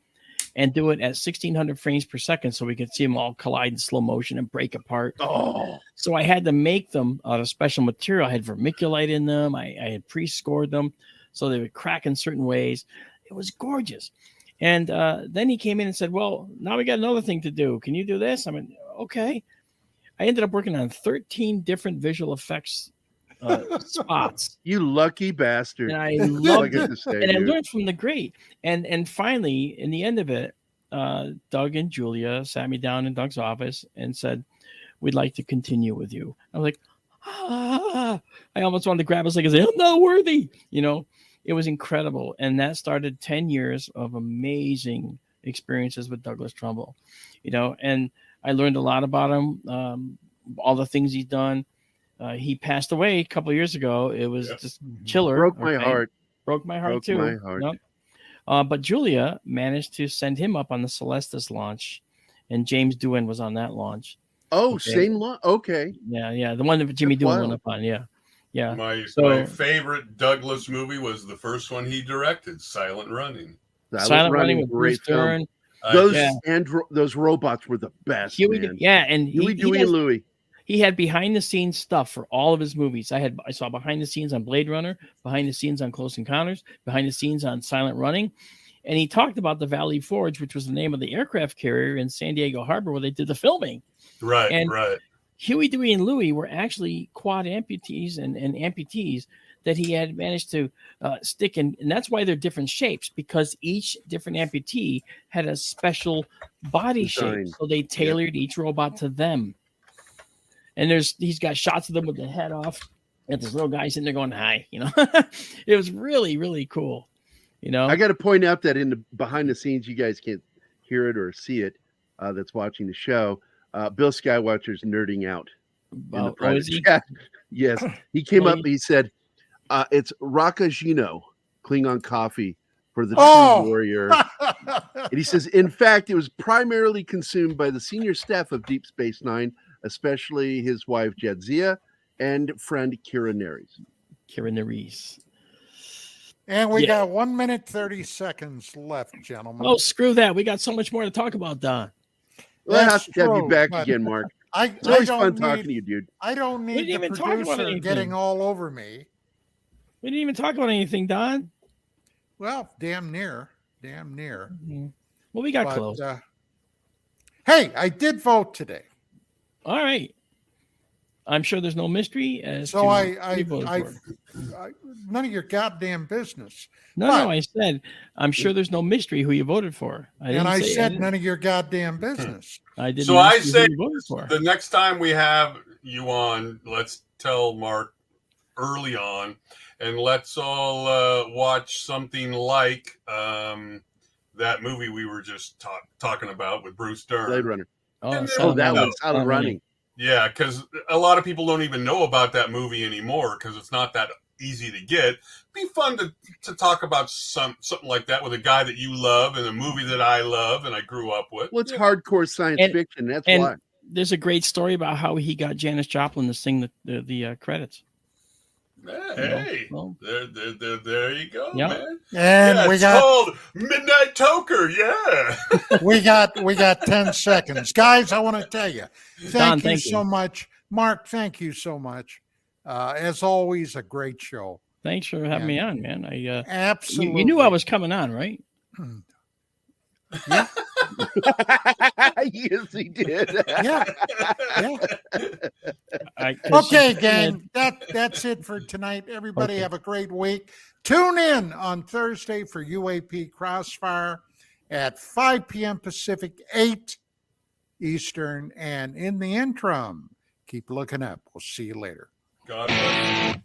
and do it at 1600 frames per second so we could see them all collide in slow motion and break apart. Oh, so I had to make them out of special material. I had vermiculite in them. I had pre-scored them so they would crack in certain ways. It was gorgeous. And then he came in and said, well, now we got another thing to do. Can you do this? I mean, okay. I ended up working on 13 different visual effects spots. You lucky bastard. And I loved it. And I learned from the great. And finally, in the end of it, Doug and Julia sat me down in Doug's office and said, we'd like to continue with you. I was like, I almost wanted to grab his leg and say, I'm not worthy. It was incredible. And that started 10 years of amazing experiences with Douglas Trumbull, and I learned a lot about him, all the things he's done. He passed away a couple of years ago. It was just chiller. Broke my heart. Broke my heart too. My heart. But Julia managed to send him up on the Celestis launch, and James Doohan was on that launch. Oh, okay. Same launch. Okay. Yeah. The one that Jimmy Doohan went up on. Yeah. My favorite Douglas movie was the first one he directed, Silent Running. Silent Running with Bruce Dern. Those robots were the best. Huey, man. And Dewey, and Louie. He had behind the scenes stuff for all of his movies. I saw behind the scenes on Blade Runner, behind the scenes on Close Encounters, behind the scenes on Silent Running. And he talked about the Valley Forge, which was the name of the aircraft carrier in San Diego Harbor where they did the filming. Right. Huey, Dewey, and Louie were actually quad amputees and amputees that he had managed to stick in. And that's why they're different shapes, because each different amputee had a special body shape. So they tailored each robot to them. And he's got shots of them with the head off. And this little guy sitting there going, hi, It was really, really cool. I got to point out that in the behind the scenes, you guys can't hear it or see it. That's watching the show. Bill Skywatcher's nerding out. In the private chat. Yes. He came up. He said, it's Rakajino, Klingon coffee for the true warrior. And he says, in fact, it was primarily consumed by the senior staff of Deep Space Nine, especially his wife, Jadzia, and friend Kira Nerys. And we got 1 minute, 30 seconds left, gentlemen. Oh, screw that. We got so much more to talk about, Don. We'll have to have you back again, Mark. It's always fun talking to you, dude. I don't need the producer getting all over me. We didn't even talk about anything, Don. Well, damn near. Mm-hmm. Well, we got close. Hey, I did vote today. All right. I'm sure there's no mystery as So to I who you voted for. none of your goddamn business. No, I said I'm sure there's no mystery who you voted for. I said none of your goddamn business. I didn't. So I ask you say who you voted for. the next time we have you on, let's tell Mark early on, and let's all watch something like that movie we were just talking about with Bruce Dern. Blade Runner. Oh, that was Out of Running. Yeah, because a lot of people don't even know about that movie anymore because it's not that easy to get. It'd be fun to talk about something like that with a guy that you love and a movie that I love and I grew up with. Well, it's hardcore science fiction. That's why. There's a great story about how he got Janis Joplin to sing the credits. Hey, there you go, man. And it's called Midnight Toker. Yeah, we got 10 seconds, guys. I want to tell you, thank you so much, Mark. Thank you so much. As always, a great show. Thanks for having me on, man. Absolutely. You knew I was coming on, right? Yeah. Yes, he did. Yeah. Okay, gang. That's it for tonight. Everybody have a great week. Tune in on Thursday for UAP Crossfire at 5 p.m. Pacific, 8 Eastern. And in the interim, keep looking up. We'll see you later. God bless you.